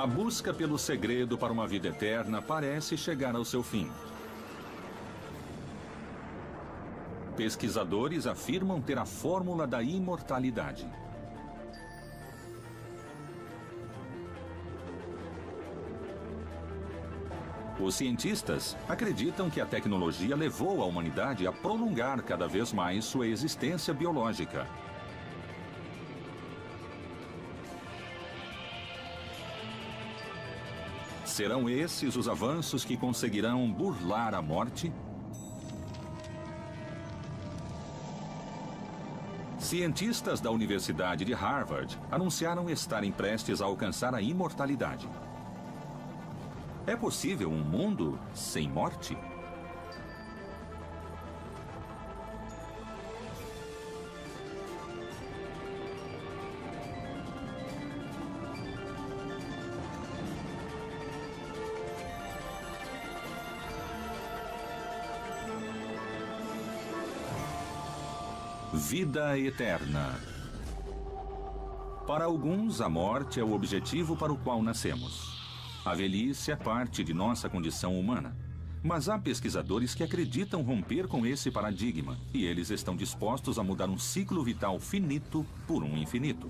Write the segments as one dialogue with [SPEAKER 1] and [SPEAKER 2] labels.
[SPEAKER 1] A busca pelo segredo para uma vida eterna parece chegar ao seu fim. Pesquisadores afirmam ter a fórmula da imortalidade. Os cientistas acreditam que a tecnologia levou a humanidade a prolongar cada vez mais sua existência biológica. Serão esses os avanços que conseguirão burlar a morte? Cientistas da Universidade de Harvard anunciaram estarem prestes a alcançar a imortalidade. É possível um mundo sem morte? Vida eterna. Para alguns, a morte é o objetivo para o qual nascemos. A velhice é parte de nossa condição humana. Mas há pesquisadores que acreditam romper com esse paradigma, e eles estão dispostos a mudar um ciclo vital finito por um infinito.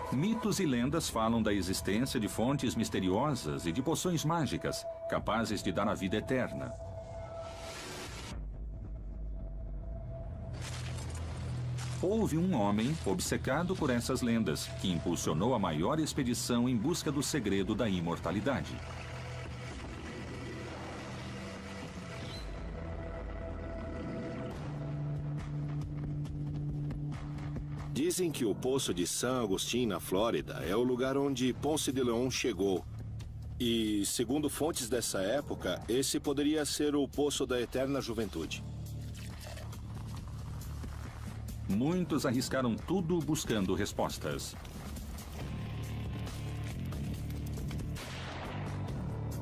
[SPEAKER 1] Mitos e lendas falam da existência de fontes misteriosas e de poções mágicas, capazes de dar a vida eterna. Houve um homem obcecado por essas lendas, que impulsionou a maior expedição em busca do segredo da imortalidade.
[SPEAKER 2] Dizem que o Poço de San Agustín, na Flórida, é o lugar onde Ponce de León chegou. E, segundo fontes dessa época, esse poderia ser o Poço da Eterna Juventude.
[SPEAKER 1] Muitos arriscaram tudo buscando respostas.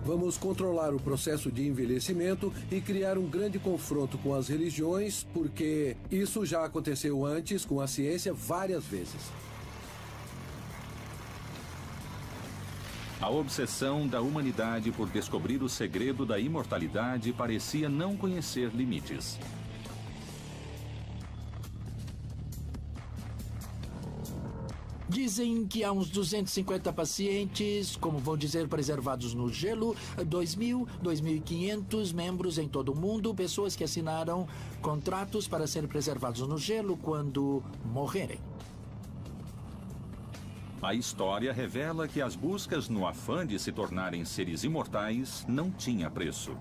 [SPEAKER 3] Vamos controlar o processo de envelhecimento e criar um grande confronto com as religiões, porque isso já aconteceu antes com a ciência várias vezes.
[SPEAKER 1] A obsessão da humanidade por descobrir o segredo da imortalidade parecia não conhecer limites.
[SPEAKER 4] Dizem que há uns 250 pacientes, como vão dizer, preservados no gelo, 2.000, 2.500 membros em todo o mundo, pessoas que assinaram contratos para serem preservados no gelo quando morrerem.
[SPEAKER 1] A história revela que as buscas no afã de se tornarem seres imortais não tinha preço.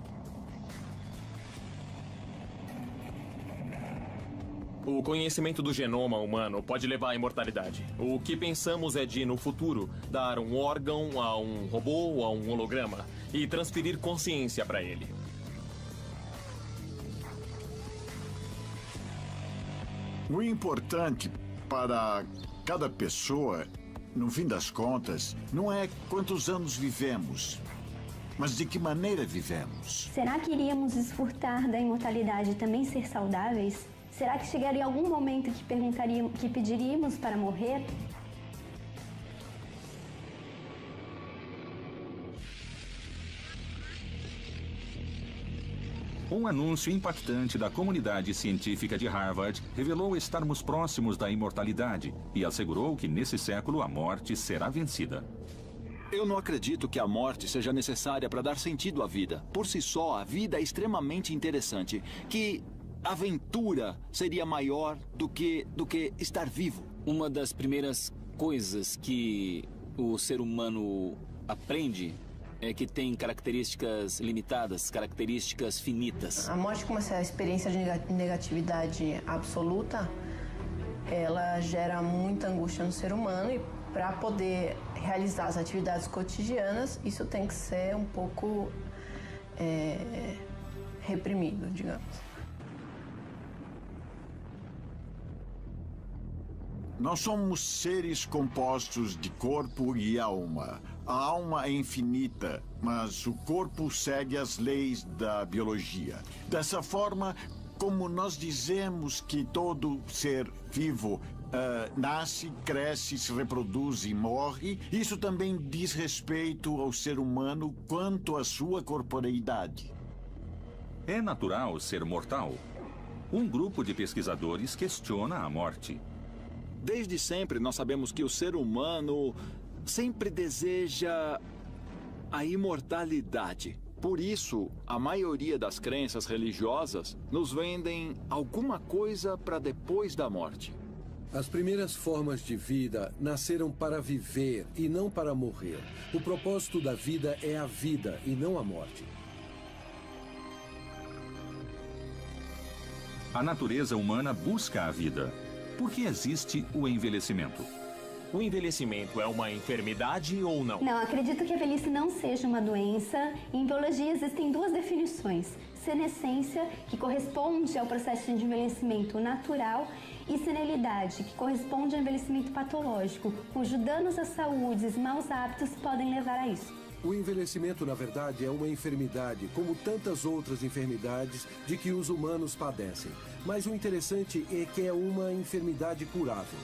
[SPEAKER 5] O conhecimento do genoma humano pode levar à imortalidade. O que pensamos é de, no futuro, dar um órgão a um robô ou a um holograma e transferir consciência para ele.
[SPEAKER 6] O importante para cada pessoa, no fim das contas, não é quantos anos vivemos, mas de que maneira vivemos.
[SPEAKER 7] Será que iríamos desfrutar da imortalidade e também ser saudáveis? Será que chegaria algum momento que pediríamos para morrer?
[SPEAKER 1] Um anúncio impactante da comunidade científica de Harvard revelou estarmos próximos da imortalidade e assegurou que nesse século a morte será vencida.
[SPEAKER 8] Eu não acredito que a morte seja necessária para dar sentido à vida. Por si só, a vida é extremamente interessante. Que aventura seria maior do que estar vivo.
[SPEAKER 9] Uma das primeiras coisas que o ser humano aprende é que tem características limitadas, características finitas.
[SPEAKER 10] A morte, como essa experiência de negatividade absoluta, ela gera muita angústia no ser humano e para poder realizar as atividades cotidianas, isso tem que ser um pouco reprimido, digamos.
[SPEAKER 6] Nós somos seres compostos de corpo e alma. A alma é infinita, mas o corpo segue as leis da biologia. Dessa forma, como nós dizemos que todo ser vivo nasce, cresce, se reproduz e morre, isso também diz respeito ao ser humano quanto à sua corporeidade.
[SPEAKER 1] É natural ser mortal. Um grupo de pesquisadores questiona a morte.
[SPEAKER 8] Desde sempre, nós sabemos que o ser humano sempre deseja a imortalidade. Por isso, a maioria das crenças religiosas nos vendem alguma coisa para depois da morte.
[SPEAKER 3] As primeiras formas de vida nasceram para viver e não para morrer. O propósito da vida é a vida e não a morte.
[SPEAKER 1] A natureza humana busca a vida. Por que existe o envelhecimento?
[SPEAKER 5] O envelhecimento é uma enfermidade ou não?
[SPEAKER 7] Não, acredito que a velhice não seja uma doença. Em biologia existem duas definições. Senescência, que corresponde ao processo de envelhecimento natural, e senilidade, que corresponde ao envelhecimento patológico, cujo danos à saúde e maus hábitos podem levar a isso.
[SPEAKER 3] O envelhecimento, na verdade, é uma enfermidade, como tantas outras enfermidades de que os humanos padecem. Mas o interessante é que é uma enfermidade curável.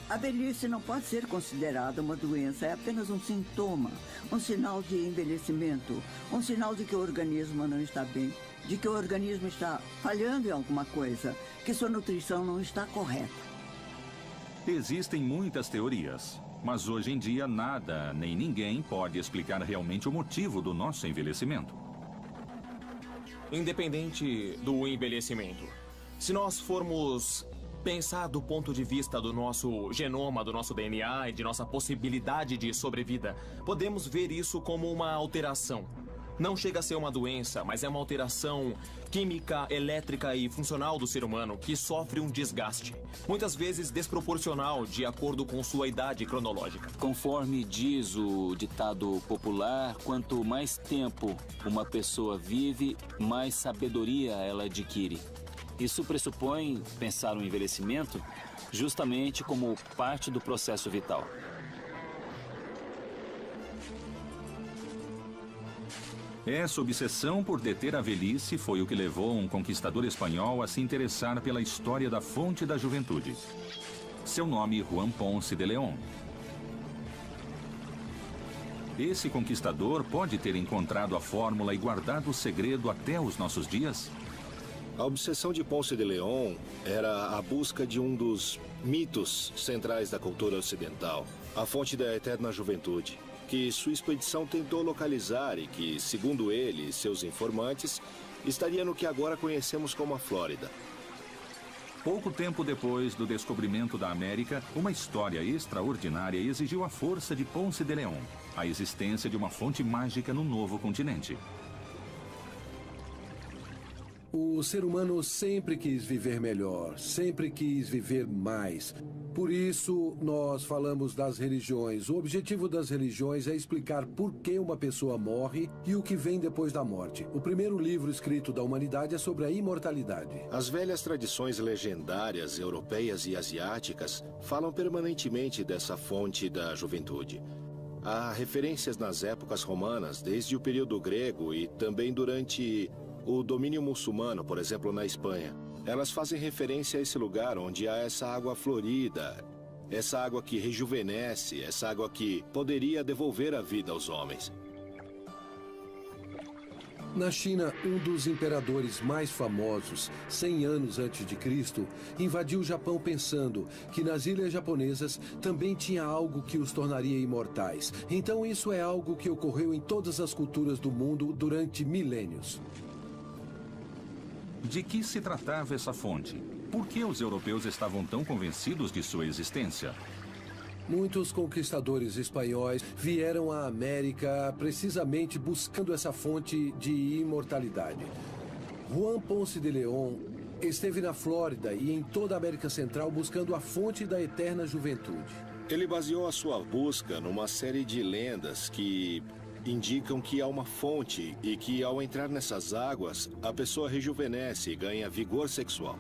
[SPEAKER 11] A velhice não pode ser considerada uma doença, é apenas um sintoma, um sinal de envelhecimento, um sinal de que o organismo não está bem, de que o organismo está falhando em alguma coisa, que sua nutrição não está correta.
[SPEAKER 1] Existem muitas teorias, mas hoje em dia nada nem ninguém pode explicar realmente o motivo do nosso envelhecimento.
[SPEAKER 5] Independente do envelhecimento, se nós formos pensar do ponto de vista do nosso genoma, do nosso DNA e de nossa possibilidade de sobrevida, podemos ver isso como uma alteração. Não chega a ser uma doença, mas é uma alteração química, elétrica e funcional do ser humano que sofre um desgaste, muitas vezes desproporcional de acordo com sua idade cronológica.
[SPEAKER 9] Conforme diz o ditado popular, quanto mais tempo uma pessoa vive, mais sabedoria ela adquire. Isso pressupõe pensar o envelhecimento justamente como parte do processo vital.
[SPEAKER 1] Essa obsessão por deter a velhice foi o que levou um conquistador espanhol a se interessar pela história da fonte da juventude. Seu nome, Juan Ponce de León. Esse conquistador pode ter encontrado a fórmula e guardado o segredo até os nossos dias?
[SPEAKER 2] A obsessão de Ponce de León era a busca de um dos mitos centrais da cultura ocidental, a fonte da eterna juventude, que sua expedição tentou localizar e que, segundo ele e seus informantes, estaria no que agora conhecemos como a Flórida.
[SPEAKER 1] Pouco tempo depois do descobrimento da América, uma história extraordinária exigiu a força de Ponce de León, a existência de uma fonte mágica no novo continente.
[SPEAKER 3] O ser humano sempre quis viver melhor, sempre quis viver mais. Por isso, nós falamos das religiões. O objetivo das religiões é explicar por que uma pessoa morre e o que vem depois da morte. O primeiro livro escrito da humanidade é sobre a imortalidade.
[SPEAKER 2] As velhas tradições legendárias europeias e asiáticas falam permanentemente dessa fonte da juventude. Há referências nas épocas romanas, desde o período grego e também durante o domínio muçulmano, por exemplo, na Espanha. Elas fazem referência a esse lugar onde há essa água florida, essa água que rejuvenesce, essa água que poderia devolver a vida aos homens.
[SPEAKER 3] Na China, um dos imperadores mais famosos, 100 anos antes de Cristo, invadiu o Japão pensando que nas ilhas japonesas também tinha algo que os tornaria imortais. Então isso é algo que ocorreu em todas as culturas do mundo durante milênios.
[SPEAKER 1] De que se tratava essa fonte? Por que os europeus estavam tão convencidos de sua existência?
[SPEAKER 3] Muitos conquistadores espanhóis vieram à América precisamente buscando essa fonte de imortalidade. Juan Ponce de León esteve na Flórida e em toda a América Central buscando a fonte da eterna juventude.
[SPEAKER 2] Ele baseou a sua busca numa série de lendas que indicam que há uma fonte e que, ao entrar nessas águas, a pessoa rejuvenesce e ganha vigor sexual.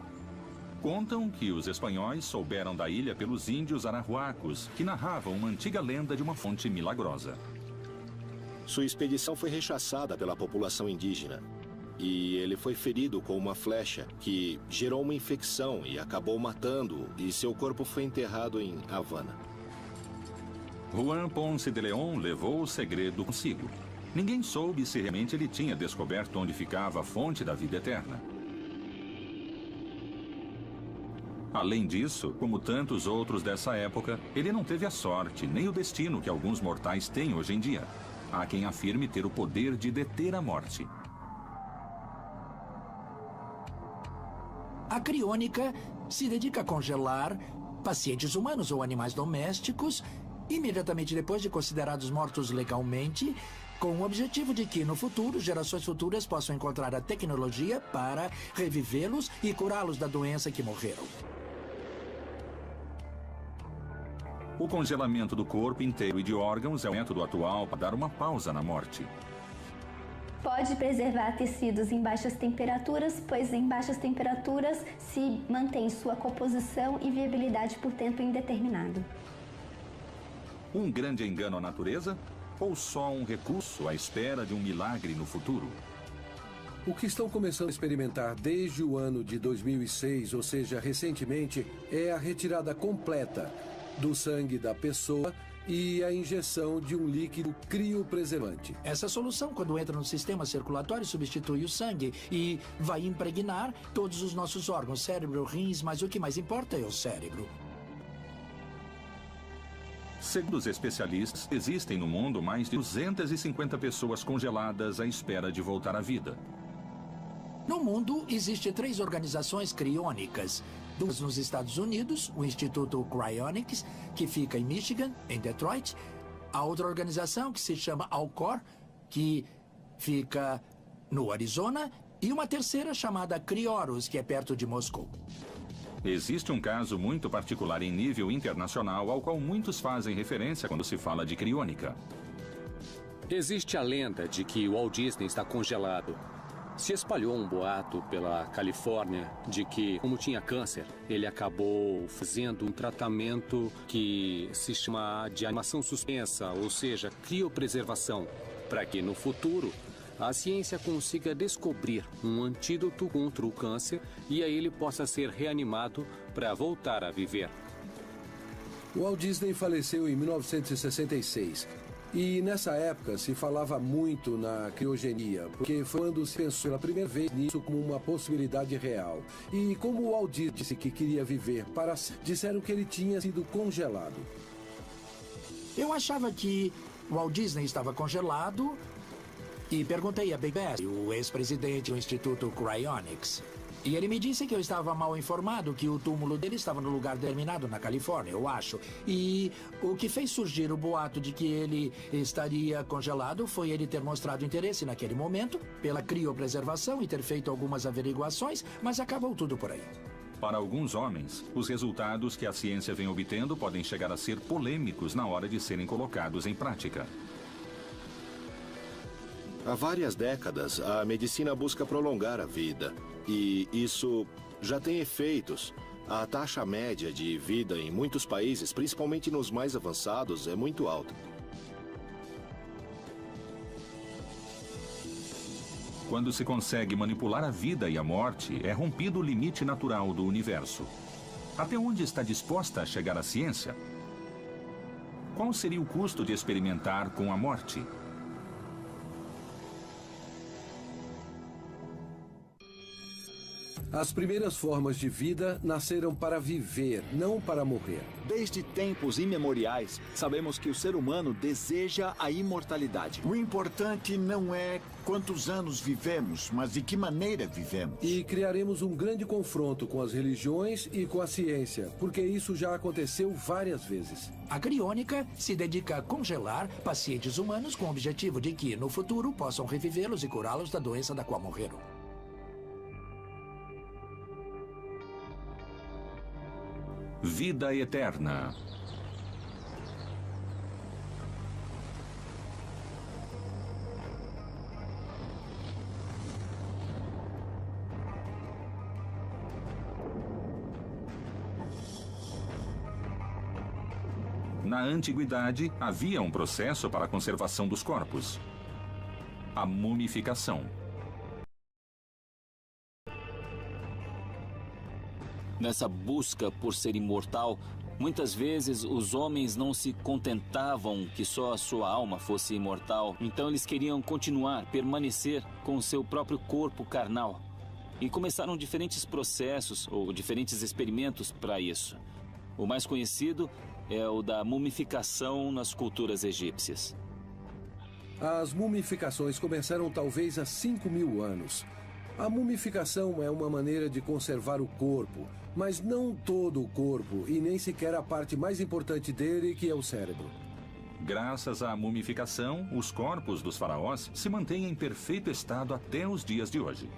[SPEAKER 1] Contam que os espanhóis souberam da ilha pelos índios arahuacos, que narravam uma antiga lenda de uma fonte milagrosa.
[SPEAKER 2] Sua expedição foi rechaçada pela população indígena. E ele foi ferido com uma flecha que gerou uma infecção e acabou matando-o, e seu corpo foi enterrado em Havana.
[SPEAKER 1] Juan Ponce de León levou o segredo consigo. Ninguém soube se realmente ele tinha descoberto onde ficava a fonte da vida eterna. Além disso, como tantos outros dessa época, ele não teve a sorte nem o destino que alguns mortais têm hoje em dia. Há quem afirme ter o poder de deter a morte.
[SPEAKER 4] A criônica se dedica a congelar pacientes humanos ou animais domésticos imediatamente depois de considerados mortos legalmente, com o objetivo de que, no futuro, gerações futuras possam encontrar a tecnologia para revivê-los e curá-los da doença que morreram.
[SPEAKER 1] O congelamento do corpo inteiro e de órgãos é o método atual para dar uma pausa na morte.
[SPEAKER 7] Pode preservar tecidos em baixas temperaturas, pois em baixas temperaturas se mantém sua composição e viabilidade por tempo indeterminado.
[SPEAKER 1] Um grande engano à natureza? Ou só um recurso à espera de um milagre no futuro?
[SPEAKER 3] O que estão começando a experimentar desde o ano de 2006, ou seja, recentemente, é a retirada completa do sangue da pessoa e a injeção de um líquido criopreservante.
[SPEAKER 4] Essa solução, quando entra no sistema circulatório, substitui o sangue e vai impregnar todos os nossos órgãos, cérebro, rins, mas o que mais importa é o cérebro.
[SPEAKER 1] Segundo os especialistas, existem no mundo mais de 250 pessoas congeladas à espera de voltar à vida.
[SPEAKER 4] No mundo, existem 3 organizações criônicas. 2 nos Estados Unidos, o Instituto Cryonics, que fica em Michigan, em Detroit. A outra organização, que se chama Alcor, que fica no Arizona. E uma terceira chamada Crioros, que é perto de Moscou.
[SPEAKER 1] Existe um caso muito particular em nível internacional ao qual muitos fazem referência quando se fala de criônica.
[SPEAKER 12] Existe a lenda de que o Walt Disney está congelado. Se espalhou um boato pela Califórnia de que, como tinha câncer, ele acabou fazendo um tratamento que se chama de animação suspensa, ou seja, criopreservação, para que no futuro a ciência consiga descobrir um antídoto contra o câncer e aí ele possa ser reanimado para voltar a viver.
[SPEAKER 3] O Walt Disney faleceu em 1966. E nessa época se falava muito na criogenia, porque foi quando se pensou pela primeira vez nisso como uma possibilidade real. E como o Walt Disney disse que queria viver para sempre, disseram que ele tinha sido congelado.
[SPEAKER 4] Eu achava que o Walt Disney estava congelado e perguntei a Big Bass, o ex-presidente do Instituto Cryonics. E ele me disse que eu estava mal informado, que o túmulo dele estava no lugar determinado na Califórnia, eu acho. E o que fez surgir o boato de que ele estaria congelado foi ele ter mostrado interesse naquele momento pela criopreservação e ter feito algumas averiguações, mas acabou tudo por aí.
[SPEAKER 1] Para alguns homens, os resultados que a ciência vem obtendo podem chegar a ser polêmicos na hora de serem colocados em prática.
[SPEAKER 2] Há várias décadas, a medicina busca prolongar a vida. E isso já tem efeitos. A taxa média de vida em muitos países, principalmente nos mais avançados, é muito alta.
[SPEAKER 1] Quando se consegue manipular a vida e a morte, é rompido o limite natural do universo. Até onde está disposta a chegar a ciência? Qual seria o custo de experimentar com a morte?
[SPEAKER 3] As primeiras formas de vida nasceram para viver, não para morrer.
[SPEAKER 8] Desde tempos imemoriais, sabemos que o ser humano deseja a imortalidade.
[SPEAKER 6] O importante não é quantos anos vivemos, mas de que maneira vivemos.
[SPEAKER 3] E criaremos um grande confronto com as religiões e com a ciência, porque isso já aconteceu várias vezes.
[SPEAKER 4] A criônica se dedica a congelar pacientes humanos com o objetivo de que, no futuro, possam revivê-los e curá-los da doença da qual morreram.
[SPEAKER 1] Vida eterna. Na antiguidade, havia um processo para a conservação dos corpos: a mumificação.
[SPEAKER 9] Nessa busca por ser imortal, muitas vezes os homens não se contentavam que só a sua alma fosse imortal. Então eles queriam continuar, permanecer com o seu próprio corpo carnal. E começaram diferentes processos ou diferentes experimentos para isso. O mais conhecido é o da mumificação nas culturas egípcias.
[SPEAKER 3] As mumificações começaram talvez há 5.000 anos. A mumificação é uma maneira de conservar o corpo, mas não todo o corpo e nem sequer a parte mais importante dele, que é o cérebro.
[SPEAKER 1] Graças à mumificação, os corpos dos faraós se mantêm em perfeito estado até os dias de hoje.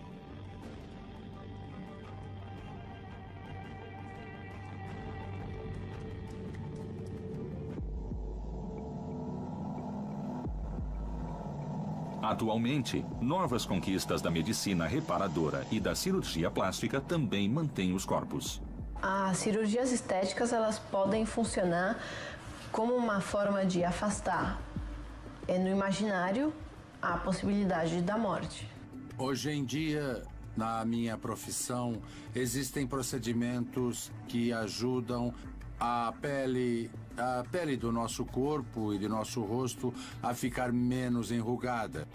[SPEAKER 1] Atualmente, novas conquistas da medicina reparadora e da cirurgia plástica também mantêm os corpos.
[SPEAKER 10] As cirurgias estéticas, elas podem funcionar como uma forma de afastar no imaginário a possibilidade da morte.
[SPEAKER 13] Hoje em dia, na minha profissão, existem procedimentos que ajudam a pele do nosso corpo e do nosso rosto a ficar menos enrugada.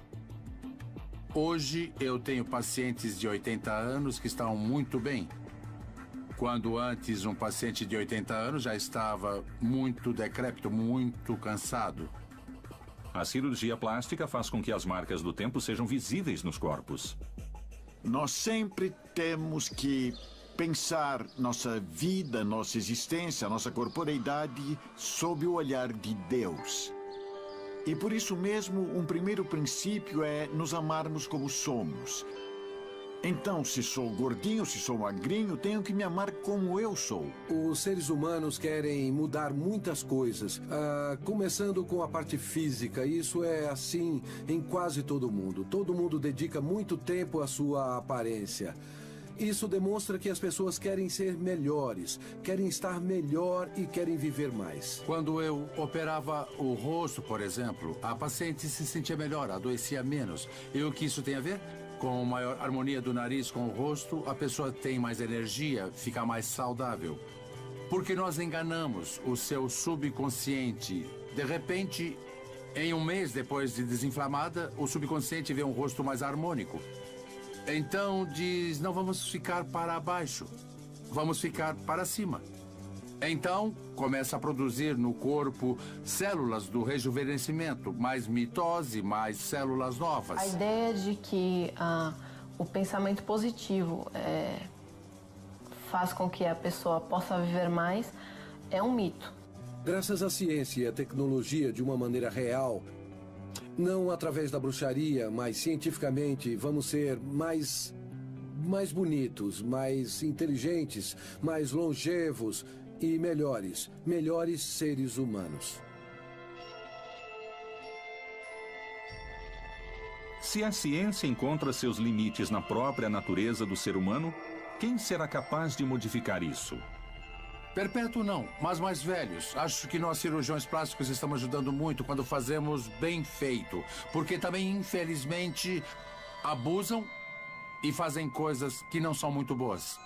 [SPEAKER 13] Hoje eu tenho pacientes de 80 anos que estão muito bem. Quando antes um paciente de 80 anos já estava muito decrépito, muito cansado.
[SPEAKER 1] A cirurgia plástica faz com que as marcas do tempo sejam visíveis nos corpos.
[SPEAKER 6] Nós sempre temos que pensar nossa vida, nossa existência, nossa corporeidade sob o olhar de Deus. E por isso mesmo, um primeiro princípio é nos amarmos como somos. Então, se sou gordinho, se sou magrinho, tenho que me amar como eu sou.
[SPEAKER 3] Os seres humanos querem mudar muitas coisas, começando com a parte física. Isso é assim em quase todo mundo. Todo mundo dedica muito tempo à sua aparência. Isso demonstra que as pessoas querem ser melhores, querem estar melhor e querem viver mais.
[SPEAKER 13] Quando eu operava o rosto, por exemplo, a paciente se sentia melhor, adoecia menos. E o que isso tem a ver? Com maior harmonia do nariz com o rosto, a pessoa tem mais energia, fica mais saudável. Porque nós enganamos o seu subconsciente. De repente, em um mês depois de desinflamada, o subconsciente vê um rosto mais harmônico. Então diz, não vamos ficar para baixo, vamos ficar para cima. Então começa a produzir no corpo células do rejuvenescimento, mais mitose, mais células novas.
[SPEAKER 10] A ideia de que o pensamento positivo faz com que a pessoa possa viver mais é um mito.
[SPEAKER 3] Graças à ciência e à tecnologia de uma maneira real, não através da bruxaria, mas cientificamente, vamos ser mais bonitos, mais inteligentes, mais longevos e melhores seres humanos.
[SPEAKER 1] Se a ciência encontra seus limites na própria natureza do ser humano, quem será capaz de modificar isso?
[SPEAKER 13] Perpétuo não, mas mais velhos. Acho que nós cirurgiões plásticos estamos ajudando muito quando fazemos bem feito. Porque também, infelizmente, abusam e fazem coisas que não são muito boas.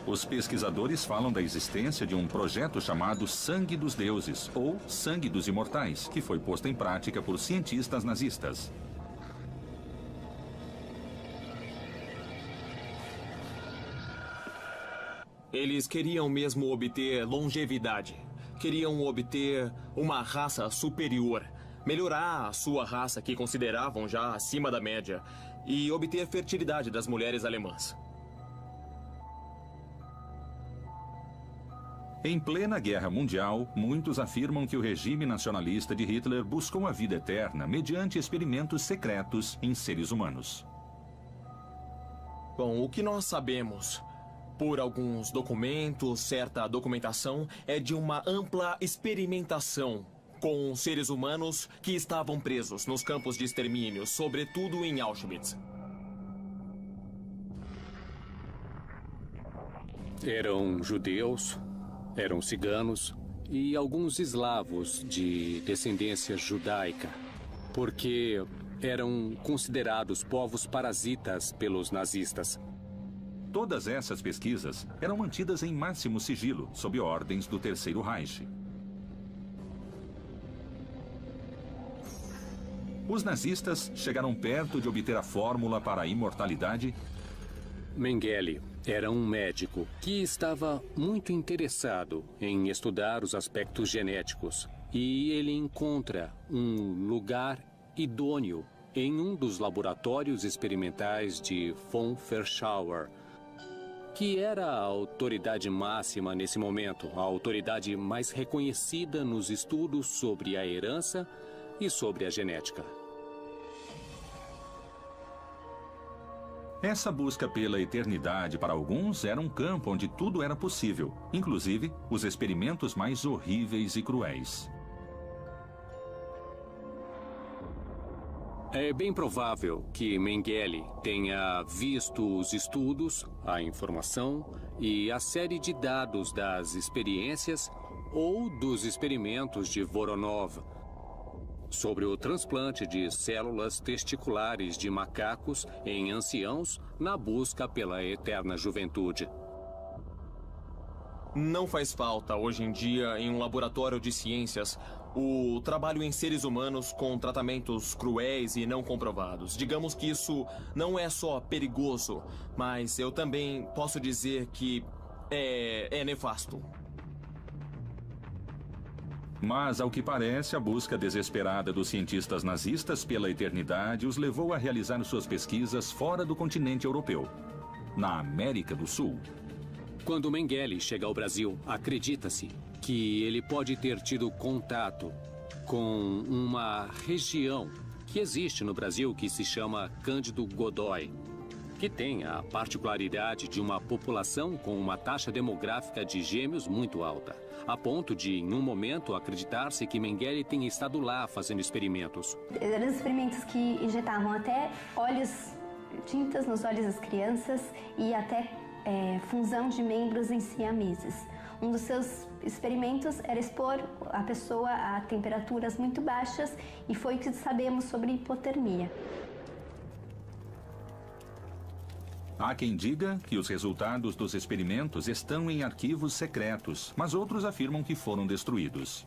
[SPEAKER 1] Os pesquisadores falam da existência de um projeto chamado Sangue dos Deuses, ou Sangue dos Imortais, que foi posto em prática por cientistas nazistas.
[SPEAKER 5] Eles queriam mesmo obter longevidade. Queriam obter uma raça superior. Melhorar a sua raça, que consideravam já acima da média. E obter fertilidade das mulheres alemãs.
[SPEAKER 1] Em plena Guerra Mundial, muitos afirmam que o regime nacionalista de Hitler buscou a vida eterna mediante experimentos secretos em seres humanos.
[SPEAKER 5] Bom, o que nós sabemos, por alguns documentos, certa documentação, é de uma ampla experimentação com seres humanos que estavam presos nos campos de extermínio, sobretudo em Auschwitz.
[SPEAKER 12] Eram judeus, eram ciganos e alguns eslavos de descendência judaica, porque eram considerados povos parasitas pelos nazistas.
[SPEAKER 1] Todas essas pesquisas eram mantidas em máximo sigilo, sob ordens do Terceiro Reich. Os nazistas chegaram perto de obter a fórmula para a imortalidade.
[SPEAKER 12] Mengele era um médico que estava muito interessado em estudar os aspectos genéticos. E ele encontra um lugar idôneo em um dos laboratórios experimentais de von Ferschauer, que era a autoridade máxima nesse momento, a autoridade mais reconhecida nos estudos sobre a herança e sobre a genética.
[SPEAKER 1] Essa busca pela eternidade para alguns era um campo onde tudo era possível, inclusive os experimentos mais horríveis e cruéis.
[SPEAKER 12] É bem provável que Mengele tenha visto os estudos, a informação e a série de dados das experiências ou dos experimentos de Voronov sobre o transplante de células testiculares de macacos em anciãos na busca pela eterna juventude.
[SPEAKER 5] Não faz falta, hoje em dia, em um laboratório de ciências, o trabalho em seres humanos com tratamentos cruéis e não comprovados. Digamos que isso não é só perigoso, mas eu também posso dizer que é nefasto.
[SPEAKER 1] Mas, ao que parece, a busca desesperada dos cientistas nazistas pela eternidade os levou a realizar suas pesquisas fora do continente europeu, na América do Sul.
[SPEAKER 12] Quando Mengele chega ao Brasil, acredita-se que ele pode ter tido contato com uma região que existe no Brasil que se chama Cândido Godói, que tem a particularidade de uma população com uma taxa demográfica de gêmeos muito alta, a ponto de, em um momento, acreditar-se que Mengele tenha estado lá fazendo experimentos.
[SPEAKER 7] Eram experimentos que injetavam até tintas nos olhos das crianças e até fusão de membros em siameses. Um dos seus experimentos era expor a pessoa a temperaturas muito baixas e foi o que sabemos sobre hipotermia.
[SPEAKER 1] Há quem diga que os resultados dos experimentos estão em arquivos secretos, mas outros afirmam que foram destruídos.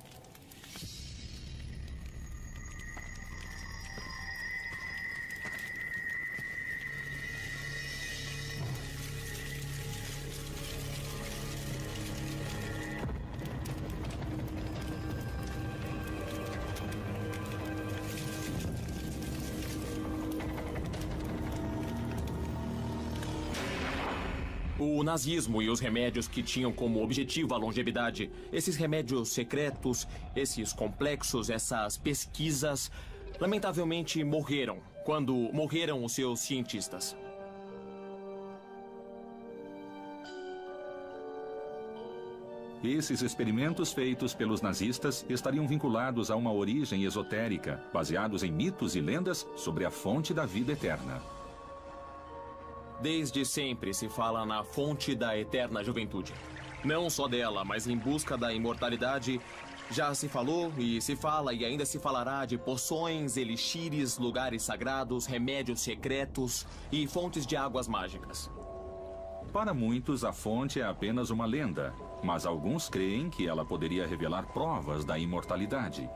[SPEAKER 5] O nazismo e os remédios que tinham como objetivo a longevidade, esses remédios secretos, esses complexos, essas pesquisas, lamentavelmente morreram quando morreram os seus cientistas.
[SPEAKER 1] Esses experimentos feitos pelos nazistas estariam vinculados a uma origem esotérica, baseados em mitos e lendas sobre a fonte da vida eterna.
[SPEAKER 5] Desde sempre se fala na fonte da eterna juventude. Não só dela, mas em busca da imortalidade, já se falou e se fala e ainda se falará de poções, elixires, lugares sagrados, remédios secretos e fontes de águas mágicas.
[SPEAKER 1] Para muitos, a fonte é apenas uma lenda, mas alguns creem que ela poderia revelar provas da imortalidade.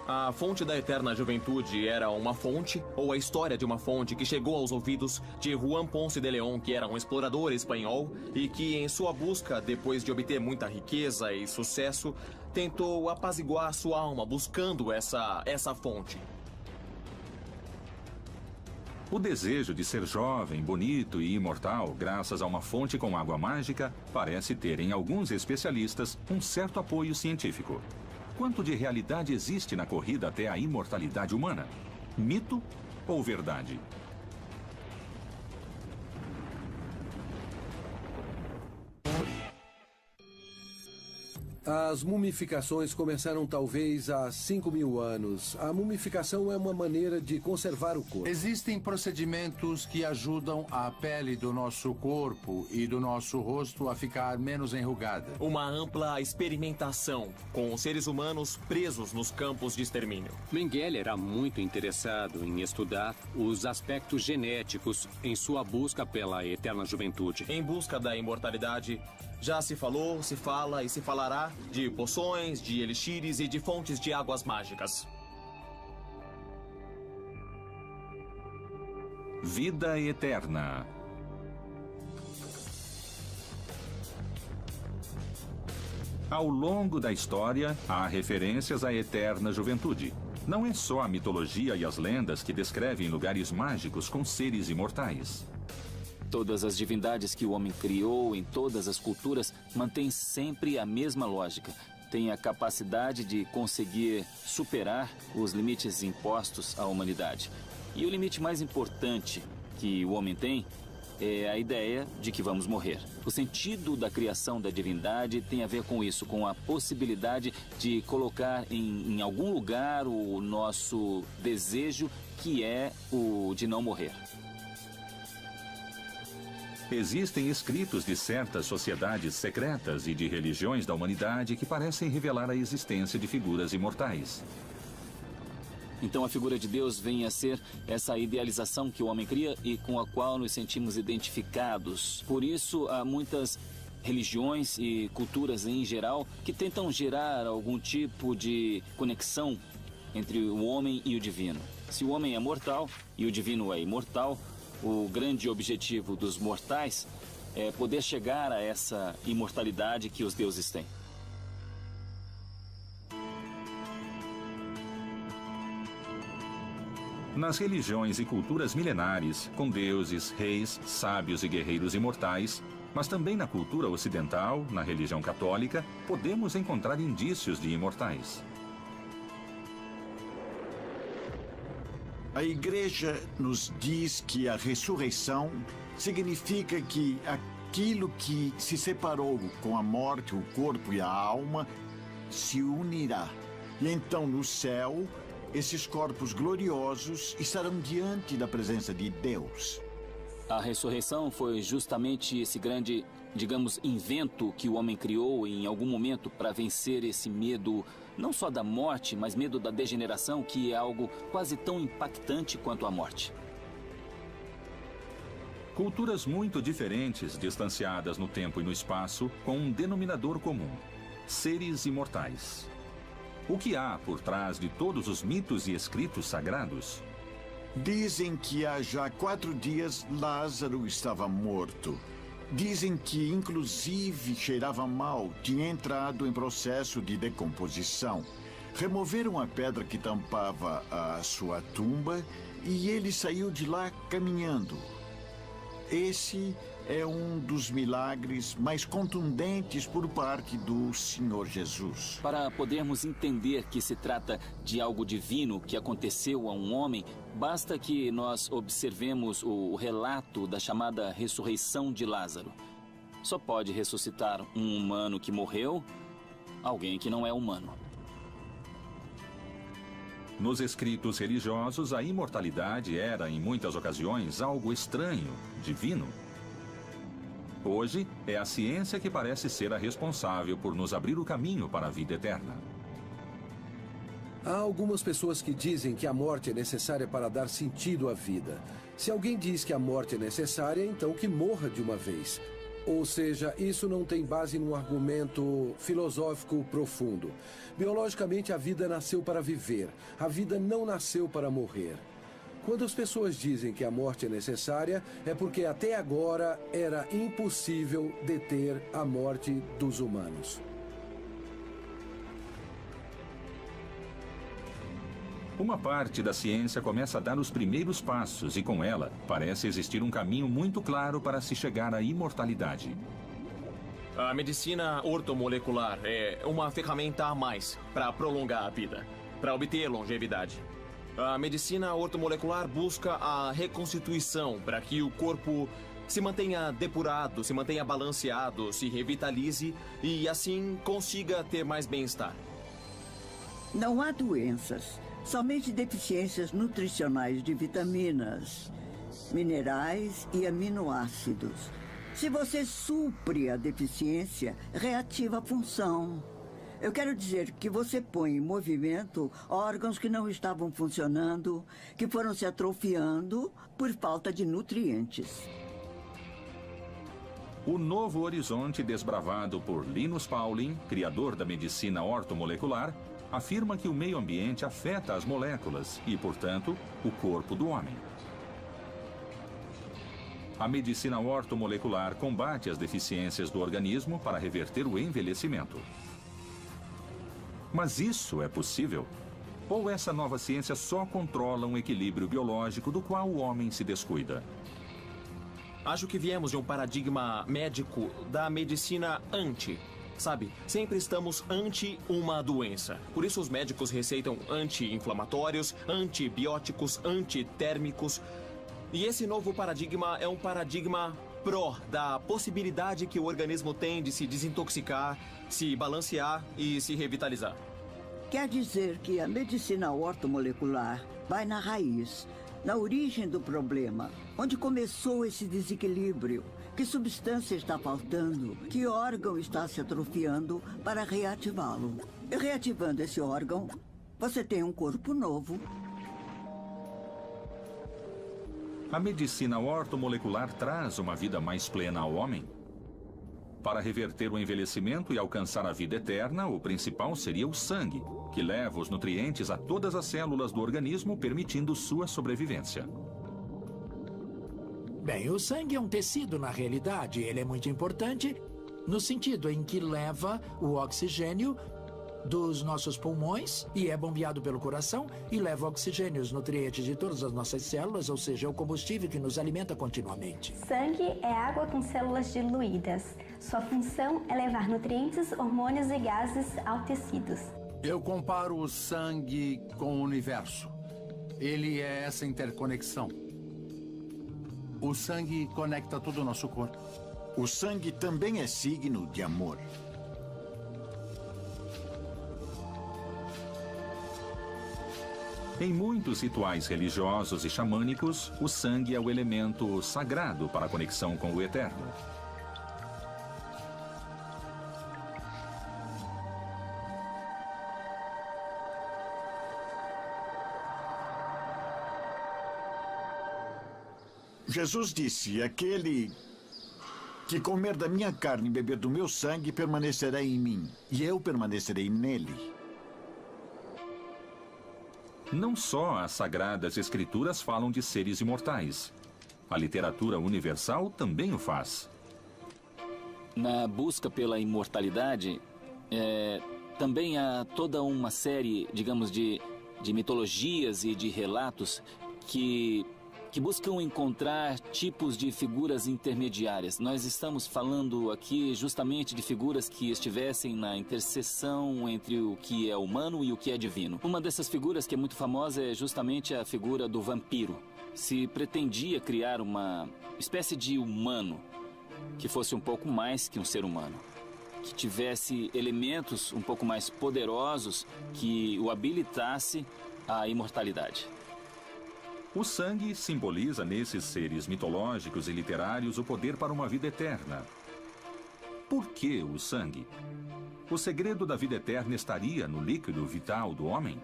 [SPEAKER 5] A fonte da eterna juventude era uma fonte, ou a história de uma fonte que chegou aos ouvidos de Juan Ponce de León, que era um explorador espanhol e que, em sua busca, depois de obter muita riqueza e sucesso, tentou apaziguar sua alma buscando essa fonte.
[SPEAKER 1] O desejo de ser jovem, bonito e imortal, graças a uma fonte com água mágica, parece ter em alguns especialistas um certo apoio científico. Quanto de realidade existe na corrida até a imortalidade humana? Mito ou verdade?
[SPEAKER 3] As mumificações começaram talvez há 5.000 anos. A mumificação é uma maneira de conservar o corpo.
[SPEAKER 13] Existem procedimentos que ajudam a pele do nosso corpo e do nosso rosto a ficar menos enrugada.
[SPEAKER 5] Uma ampla experimentação com seres humanos presos nos campos de extermínio.
[SPEAKER 12] Mengele era muito interessado em estudar os aspectos genéticos em sua busca pela eterna juventude.
[SPEAKER 5] Em busca da imortalidade, já se falou, se fala e se falará de poções, de elixires e de fontes de águas mágicas.
[SPEAKER 1] Vida eterna. Ao longo da história, há referências à eterna juventude. Não é só a mitologia e as lendas que descrevem lugares mágicos com seres imortais.
[SPEAKER 9] Todas as divindades que o homem criou em todas as culturas mantêm sempre a mesma lógica. Tem a capacidade de conseguir superar os limites impostos à humanidade. E o limite mais importante que o homem tem é a ideia de que vamos morrer. O sentido da criação da divindade tem a ver com isso, com a possibilidade de colocar em algum lugar o nosso desejo, que é o de não morrer.
[SPEAKER 1] Existem escritos de certas sociedades secretas e de religiões da humanidade que parecem revelar a existência de figuras imortais.
[SPEAKER 9] Então a figura de Deus vem a ser essa idealização que o homem cria e com a qual nos sentimos identificados. Por isso há muitas religiões e culturas em geral que tentam gerar algum tipo de conexão entre o homem e o divino. Se o homem é mortal e o divino é imortal, o grande objetivo dos mortais é poder chegar a essa imortalidade que os deuses têm.
[SPEAKER 1] Nas religiões e culturas milenares, com deuses, reis, sábios e guerreiros imortais, mas também na cultura ocidental, na religião católica, podemos encontrar indícios de imortais.
[SPEAKER 6] A Igreja nos diz que a ressurreição significa que aquilo que se separou com a morte, o corpo e a alma, se unirá. E então no céu, esses corpos gloriosos estarão diante da presença de Deus.
[SPEAKER 9] A ressurreição foi justamente esse grande, digamos, invento que o homem criou em algum momento para vencer esse medo, não só da morte, mas medo da degeneração, que é algo quase tão impactante quanto a morte.
[SPEAKER 1] Culturas muito diferentes, distanciadas no tempo e no espaço, com um denominador comum: seres imortais. O que há por trás de todos os mitos e escritos sagrados?
[SPEAKER 6] Dizem que há já 4 dias Lázaro estava morto. Dizem que, inclusive, cheirava mal, tinha entrado em processo de decomposição. Removeram a pedra que tampava a sua tumba e ele saiu de lá caminhando. Esse é um dos milagres mais contundentes por parte do Senhor Jesus.
[SPEAKER 9] Para podermos entender que se trata de algo divino que aconteceu a um homem, basta que nós observemos o relato da chamada ressurreição de Lázaro. Só pode ressuscitar um humano que morreu, alguém que não é humano.
[SPEAKER 1] Nos escritos religiosos, a imortalidade era, em muitas ocasiões, algo estranho, divino. Hoje, é a ciência que parece ser a responsável por nos abrir o caminho para a vida eterna.
[SPEAKER 3] Há algumas pessoas que dizem que a morte é necessária para dar sentido à vida. Se alguém diz que a morte é necessária, então que morra de uma vez. Ou seja, isso não tem base num argumento filosófico profundo. Biologicamente, a vida nasceu para viver. A vida não nasceu para morrer. Quando as pessoas dizem que a morte é necessária, é porque até agora era impossível deter a morte dos humanos.
[SPEAKER 1] Uma parte da ciência começa a dar os primeiros passos e, com ela, parece existir um caminho muito claro para se chegar à imortalidade.
[SPEAKER 5] A medicina ortomolecular é uma ferramenta a mais para prolongar a vida, para obter longevidade. A medicina ortomolecular busca a reconstituição para que o corpo se mantenha depurado, se mantenha balanceado, se revitalize e assim consiga ter mais bem-estar.
[SPEAKER 11] Não há doenças, somente deficiências nutricionais de vitaminas, minerais e aminoácidos. Se você supre a deficiência, reativa a função. Eu quero dizer que você põe em movimento órgãos que não estavam funcionando, que foram se atrofiando por falta de nutrientes.
[SPEAKER 1] O novo horizonte desbravado por Linus Pauling, criador da medicina ortomolecular, afirma que o meio ambiente afeta as moléculas e, portanto, o corpo do homem. A medicina ortomolecular combate as deficiências do organismo para reverter o envelhecimento. Mas isso é possível? Ou essa nova ciência só controla um equilíbrio biológico do qual o homem se descuida?
[SPEAKER 5] Acho que viemos de um paradigma médico da medicina sabe? Sempre estamos ante uma doença. Por isso os médicos receitam anti-inflamatórios, antibióticos, antitérmicos. E esse novo paradigma é um paradigma da possibilidade que o organismo tem de se desintoxicar, se balancear e se revitalizar.
[SPEAKER 11] Quer dizer que a medicina ortomolecular vai na raiz, na origem do problema, onde começou esse desequilíbrio. Que substância está faltando? Que órgão está se atrofiando para reativá-lo? E reativando esse órgão, você tem um corpo novo.
[SPEAKER 1] A medicina ortomolecular traz uma vida mais plena ao homem? Para reverter o envelhecimento e alcançar a vida eterna, o principal seria o sangue, que leva os nutrientes a todas as células do organismo, permitindo sua sobrevivência.
[SPEAKER 4] Bem, o sangue é um tecido na realidade. Ele é muito importante no sentido em que leva o oxigênio dos nossos pulmões e é bombeado pelo coração e leva oxigênio, os nutrientes de todas as nossas células, ou seja, é o combustível que nos alimenta continuamente.
[SPEAKER 7] Sangue é água com células diluídas. Sua função é levar nutrientes, hormônios e gases aos tecidos.
[SPEAKER 13] Eu comparo o sangue com o universo. Ele é essa interconexão. O sangue conecta todo o nosso corpo.
[SPEAKER 6] O sangue também é signo de amor.
[SPEAKER 1] Em muitos rituais religiosos e xamânicos, o sangue é o elemento sagrado para a conexão com o eterno.
[SPEAKER 6] Jesus disse: aquele que comer da minha carne e beber do meu sangue permanecerá em mim, e eu permanecerei nele.
[SPEAKER 1] Não só as sagradas escrituras falam de seres imortais. A literatura universal também o faz.
[SPEAKER 9] Na busca pela imortalidade, também há toda uma série, digamos, de mitologias e de relatos que buscam encontrar tipos de figuras intermediárias. Nós estamos falando aqui justamente de figuras que estivessem na interseção entre o que é humano e o que é divino. Uma dessas figuras que é muito famosa é justamente a figura do vampiro. Se pretendia criar uma espécie de humano que fosse um pouco mais que um ser humano, que tivesse elementos um pouco mais poderosos que o habilitasse à imortalidade.
[SPEAKER 1] O sangue simboliza nesses seres mitológicos e literários o poder para uma vida eterna. Por que o sangue? O segredo da vida eterna estaria no líquido vital do homem?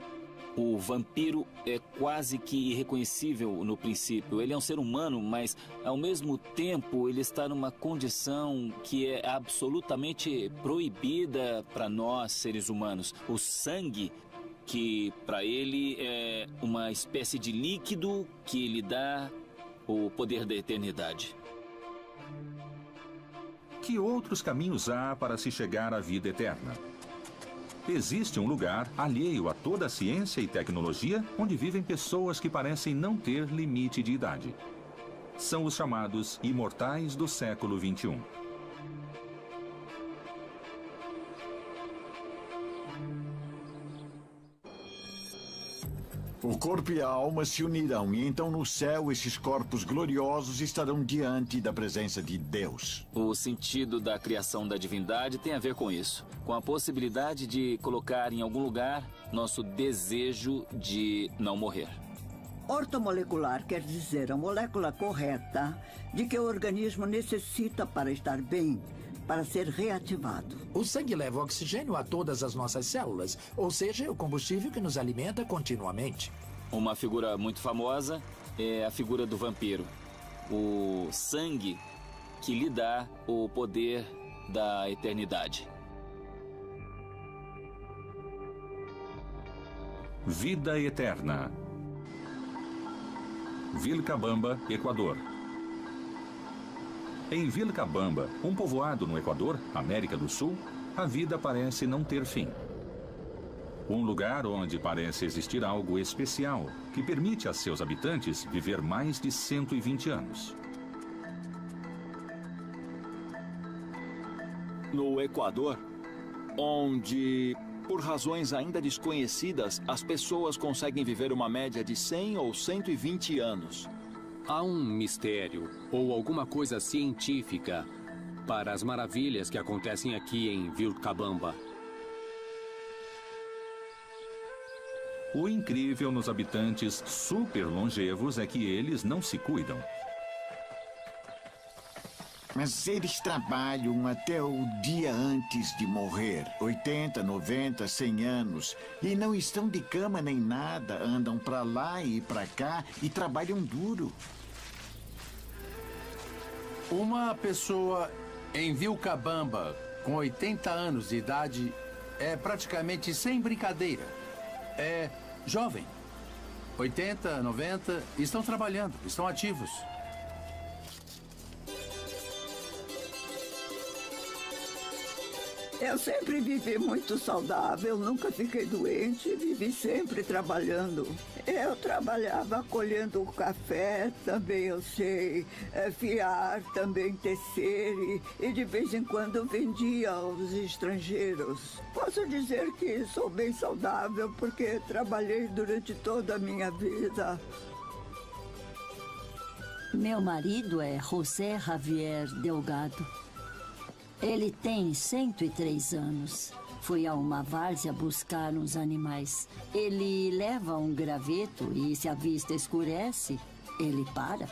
[SPEAKER 9] O vampiro é quase que irreconhecível no princípio. Ele é um ser humano, mas ao mesmo tempo ele está numa condição que é absolutamente proibida para nós, seres humanos. O sangue, que para ele é uma espécie de líquido que lhe dá o poder da eternidade.
[SPEAKER 1] Que outros caminhos há para se chegar à vida eterna? Existe um lugar alheio a toda a ciência e tecnologia onde vivem pessoas que parecem não ter limite de idade. São os chamados imortais do século XXI.
[SPEAKER 6] O corpo e a alma se unirão, e então no céu esses corpos gloriosos estarão diante da presença de Deus.
[SPEAKER 9] O sentido da criação da divindade tem a ver com isso, com a possibilidade de colocar em algum lugar nosso desejo de não morrer.
[SPEAKER 11] Ortomolecular quer dizer a molécula correta de que o organismo necessita para estar bem, para ser reativado.
[SPEAKER 4] O sangue leva oxigênio a todas as nossas células, ou seja, é o combustível que nos alimenta continuamente.
[SPEAKER 9] Uma figura muito famosa é a figura do vampiro. O sangue que lhe dá o poder da eternidade.
[SPEAKER 1] Vida eterna. Vilcabamba, Equador. Em Vilcabamba, um povoado no Equador, América do Sul, a vida parece não ter fim. Um lugar onde parece existir algo especial, que permite a seus habitantes viver mais de 120 anos.
[SPEAKER 8] No Equador, onde, por razões ainda desconhecidas, as pessoas conseguem viver uma média de 100 ou 120 anos.
[SPEAKER 12] Há um mistério ou alguma coisa científica para as maravilhas que acontecem aqui em Vilcabamba.
[SPEAKER 1] O incrível nos habitantes super longevos é que eles não se cuidam.
[SPEAKER 6] Mas eles trabalham até o dia antes de morrer. 80, 90, 100 anos. E não estão de cama nem nada. Andam pra lá e pra cá e trabalham duro.
[SPEAKER 13] Uma pessoa em Vilcabamba com 80 anos de idade é praticamente sem brincadeira. É jovem. 80, 90, estão trabalhando, estão ativos.
[SPEAKER 11] Eu sempre vivi muito saudável, nunca fiquei doente, vivi sempre trabalhando. Eu trabalhava colhendo o café, também eu sei fiar, também tecer e de vez em quando vendia aos estrangeiros. Posso dizer que sou bem saudável porque trabalhei durante toda a minha vida.
[SPEAKER 14] Meu marido é José Javier Delgado. Ele tem 103 anos. Foi a uma várzea buscar uns animais. Ele leva um graveto e, se a vista escurece, ele para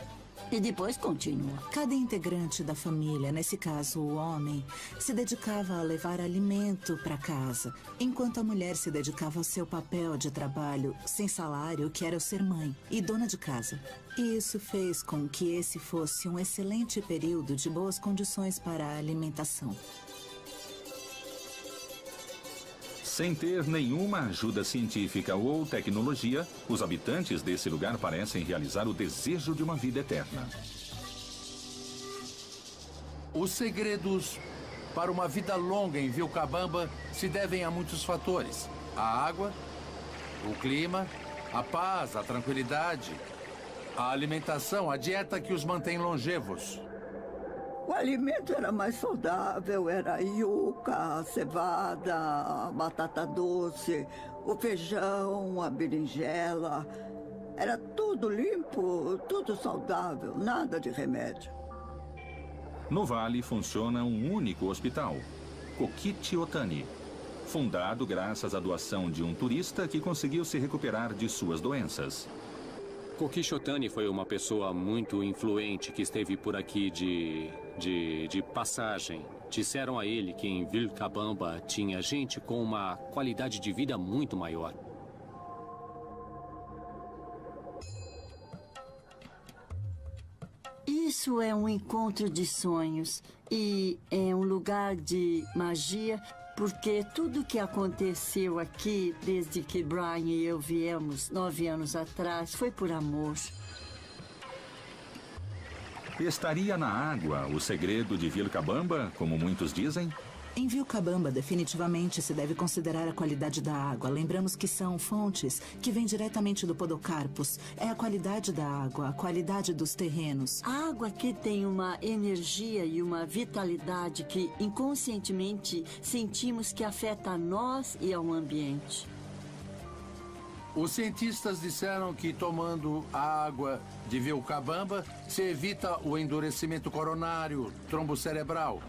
[SPEAKER 14] e depois continua.
[SPEAKER 15] Cada integrante da família, nesse caso o homem, se dedicava a levar alimento para casa, enquanto a mulher se dedicava ao seu papel de trabalho sem salário, que era o ser mãe e dona de casa. E isso fez com que esse fosse um excelente período de boas condições para a alimentação.
[SPEAKER 1] Sem ter nenhuma ajuda científica ou tecnologia, os habitantes desse lugar parecem realizar o desejo de uma vida eterna.
[SPEAKER 13] Os segredos para uma vida longa em Vilcabamba se devem a muitos fatores. A água, o clima, a paz, a tranquilidade, a alimentação, a dieta que os mantém longevos.
[SPEAKER 11] O alimento era mais saudável, era a yuca, a cevada, a batata doce, o feijão, a berinjela. Era tudo limpo, tudo saudável, nada de remédio.
[SPEAKER 1] No vale funciona um único hospital, Coquiti Otani, fundado graças à doação de um turista que conseguiu se recuperar de suas doenças.
[SPEAKER 12] Coquiti Otani foi uma pessoa muito influente que esteve por aqui de passagem. Disseram a ele que em Vilcabamba tinha gente com uma qualidade de vida muito maior.
[SPEAKER 14] Isso é um encontro de sonhos e é um lugar de magia, porque tudo que aconteceu aqui desde que Brian e eu viemos 9 anos atrás foi por amor.
[SPEAKER 1] Estaria na água o segredo de Vilcabamba, como muitos dizem?
[SPEAKER 15] Em Vilcabamba, definitivamente se deve considerar a qualidade da água. Lembramos que são fontes que vêm diretamente do Podocarpus. É a qualidade da água, a qualidade dos terrenos.
[SPEAKER 14] A água aqui tem uma energia e uma vitalidade que inconscientemente sentimos que afeta a nós e ao ambiente.
[SPEAKER 13] Os cientistas disseram que tomando a água de Vilcabamba se evita o endurecimento coronário, trombo cerebral.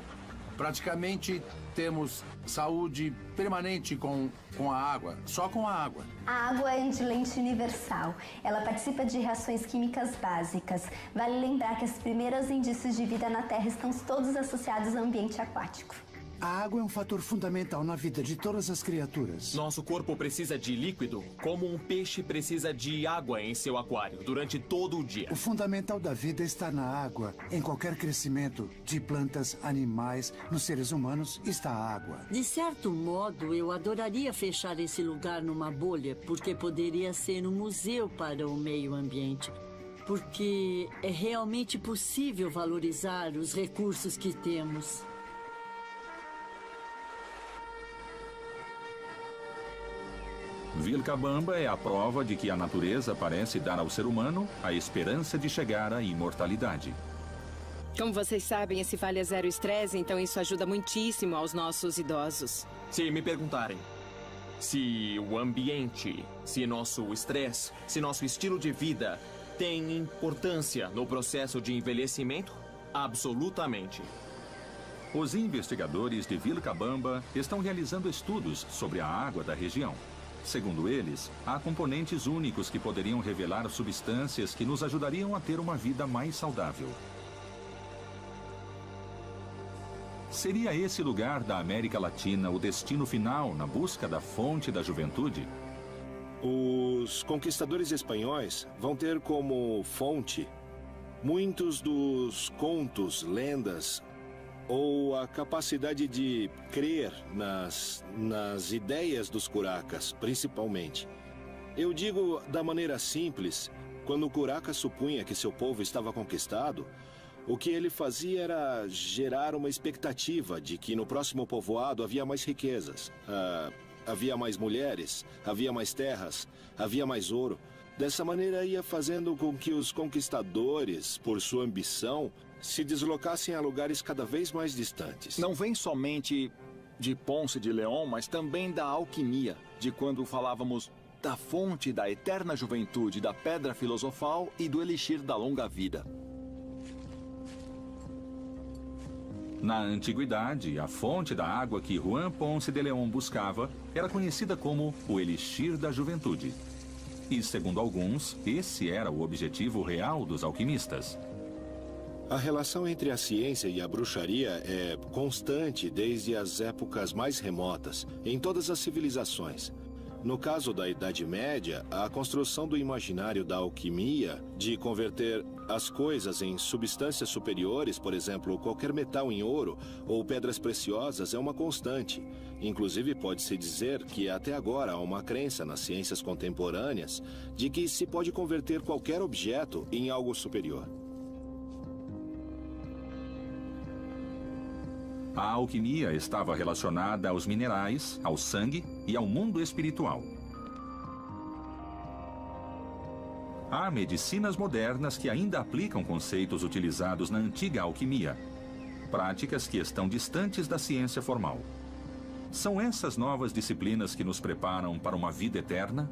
[SPEAKER 13] Praticamente temos saúde permanente com a água, só com a água.
[SPEAKER 7] A água é antilente universal. Ela participa de reações químicas básicas. Vale lembrar que os primeiros indícios de vida na Terra estão todos associados ao ambiente aquático.
[SPEAKER 16] A água é um fator fundamental na vida de todas as criaturas.
[SPEAKER 5] Nosso corpo precisa de líquido, como um peixe precisa de água em seu aquário, durante todo o dia.
[SPEAKER 16] O fundamental da vida está na água. Em qualquer crescimento de plantas, animais, nos seres humanos, está a água.
[SPEAKER 14] De certo modo, eu adoraria fechar esse lugar numa bolha, porque poderia ser um museu para o meio ambiente. Porque é realmente possível valorizar os recursos que temos.
[SPEAKER 1] Vilcabamba é a prova de que a natureza parece dar ao ser humano a esperança de chegar à imortalidade.
[SPEAKER 17] Como vocês sabem, esse vale é zero estresse, então isso ajuda muitíssimo aos nossos idosos.
[SPEAKER 5] Se me perguntarem se o ambiente, se nosso estresse, se nosso estilo de vida tem importância no processo de envelhecimento, absolutamente.
[SPEAKER 1] Os investigadores de Vilcabamba estão realizando estudos sobre a água da região. Segundo eles, há componentes únicos que poderiam revelar substâncias que nos ajudariam a ter uma vida mais saudável. Seria esse lugar da América Latina o destino final na busca da fonte da juventude?
[SPEAKER 2] Os conquistadores espanhóis vão ter como fonte muitos dos contos, lendas, ou a capacidade de crer nas ideias dos curacas, principalmente. Eu digo da maneira simples, quando o curaca supunha que seu povo estava conquistado, o que ele fazia era gerar uma expectativa de que no próximo povoado havia mais riquezas, havia mais mulheres, havia mais terras, havia mais ouro. Dessa maneira ia fazendo com que os conquistadores, por sua ambição, se deslocassem a lugares cada vez mais distantes.
[SPEAKER 8] Não vem somente de Ponce de León, mas também da alquimia, de quando falávamos da fonte da eterna juventude, da pedra filosofal e do elixir da longa vida.
[SPEAKER 1] Na antiguidade, a fonte da água que Juan Ponce de León buscava era conhecida como o elixir da juventude. E, segundo alguns, esse era o objetivo real dos alquimistas.
[SPEAKER 2] A relação entre a ciência e a bruxaria é constante desde as épocas mais remotas, em todas as civilizações. No caso da Idade Média, a construção do imaginário da alquimia, de converter as coisas em substâncias superiores, por exemplo, qualquer metal em ouro ou pedras preciosas, é uma constante. Inclusive, pode-se dizer que até agora há uma crença nas ciências contemporâneas de que se pode converter qualquer objeto em algo superior.
[SPEAKER 1] A alquimia estava relacionada aos minerais, ao sangue e ao mundo espiritual. Há medicinas modernas que ainda aplicam conceitos utilizados na antiga alquimia, práticas que estão distantes da ciência formal. São essas novas disciplinas que nos preparam para uma vida eterna?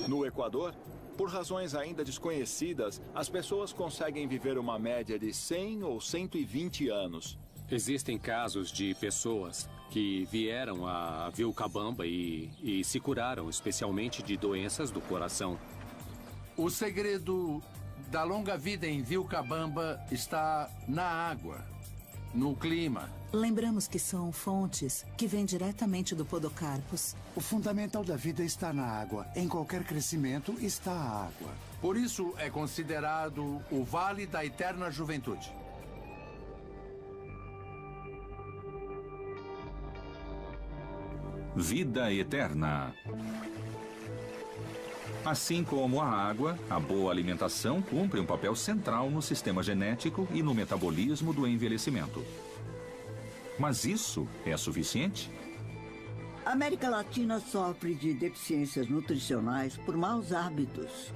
[SPEAKER 8] No Equador, por razões ainda desconhecidas, as pessoas conseguem viver uma média de 100 ou 120 anos.
[SPEAKER 12] Existem casos de pessoas que vieram a Vilcabamba e se curaram, especialmente de doenças do coração.
[SPEAKER 13] O segredo da longa vida em Vilcabamba está na água, no clima.
[SPEAKER 15] Lembramos que são fontes que vêm diretamente do Podocarpus.
[SPEAKER 16] O fundamental da vida está na água. Em qualquer crescimento está a água.
[SPEAKER 13] Por isso é considerado o Vale da Eterna Juventude.
[SPEAKER 1] Vida eterna. Assim como a água, a boa alimentação cumpre um papel central no sistema genético e no metabolismo do envelhecimento. Mas isso é suficiente?
[SPEAKER 11] A América Latina sofre de deficiências nutricionais por maus hábitos.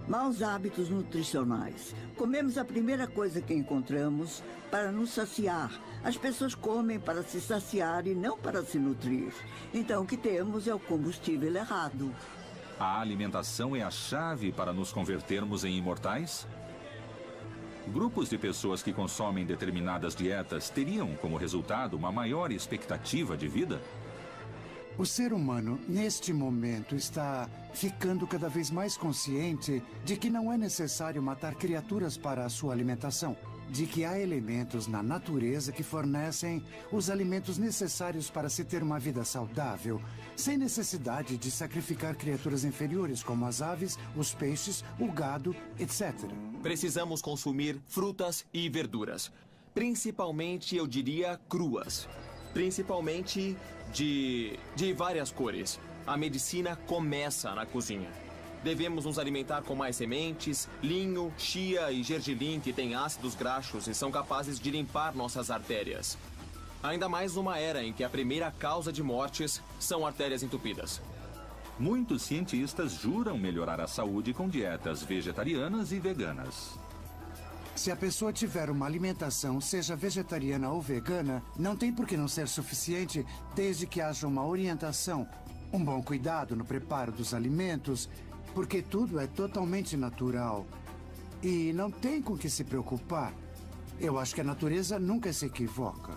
[SPEAKER 11] Maus hábitos nutricionais. Comemos a primeira coisa que encontramos para nos saciar. As pessoas comem para se saciar e não para se nutrir. Então, o que temos é o combustível errado.
[SPEAKER 1] A alimentação é a chave para nos convertermos em imortais? Grupos de pessoas que consomem determinadas dietas teriam como resultado uma maior expectativa de vida?
[SPEAKER 16] O ser humano, neste momento, está ficando cada vez mais consciente de que não é necessário matar criaturas para a sua alimentação, de que há elementos na natureza que fornecem os alimentos necessários para se ter uma vida saudável, sem necessidade de sacrificar criaturas inferiores como as aves, os peixes, o gado, etc.
[SPEAKER 5] Precisamos consumir frutas e verduras. Principalmente, eu diria, cruas. Principalmente de várias cores. A medicina começa na cozinha. Devemos nos alimentar com mais sementes, linho, chia e gergelim, que têm ácidos graxos e são capazes de limpar nossas artérias. Ainda mais numa era em que a primeira causa de mortes são artérias entupidas.
[SPEAKER 1] Muitos cientistas juram melhorar a saúde com dietas vegetarianas e veganas.
[SPEAKER 16] Se a pessoa tiver uma alimentação, seja vegetariana ou vegana, não tem por que não ser suficiente desde que haja uma orientação, um bom cuidado no preparo dos alimentos, porque tudo é totalmente natural. E não tem com que se preocupar. Eu acho que a natureza nunca se equivoca.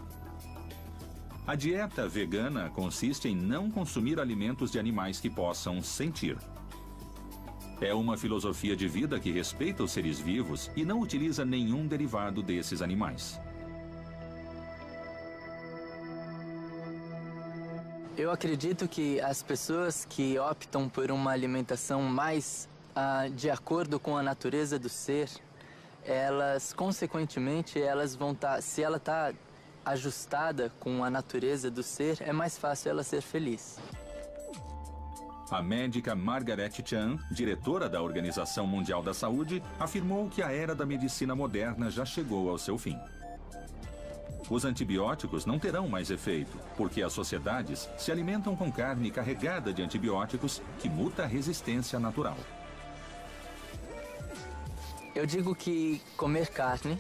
[SPEAKER 1] A dieta vegana consiste em não consumir alimentos de animais que possam sentir. É uma filosofia de vida que respeita os seres vivos e não utiliza nenhum derivado desses animais.
[SPEAKER 18] Eu acredito que as pessoas que optam por uma alimentação mais de acordo com a natureza do ser, elas, consequentemente, elas vão estar... Se ela está ajustada com a natureza do ser, é mais fácil ela ser feliz.
[SPEAKER 1] A médica Margaret Chan, diretora da Organização Mundial da Saúde, afirmou que a era da medicina moderna já chegou ao seu fim. Os antibióticos não terão mais efeito, porque as sociedades se alimentam com carne carregada de antibióticos que muta a resistência natural.
[SPEAKER 18] Eu digo que comer carne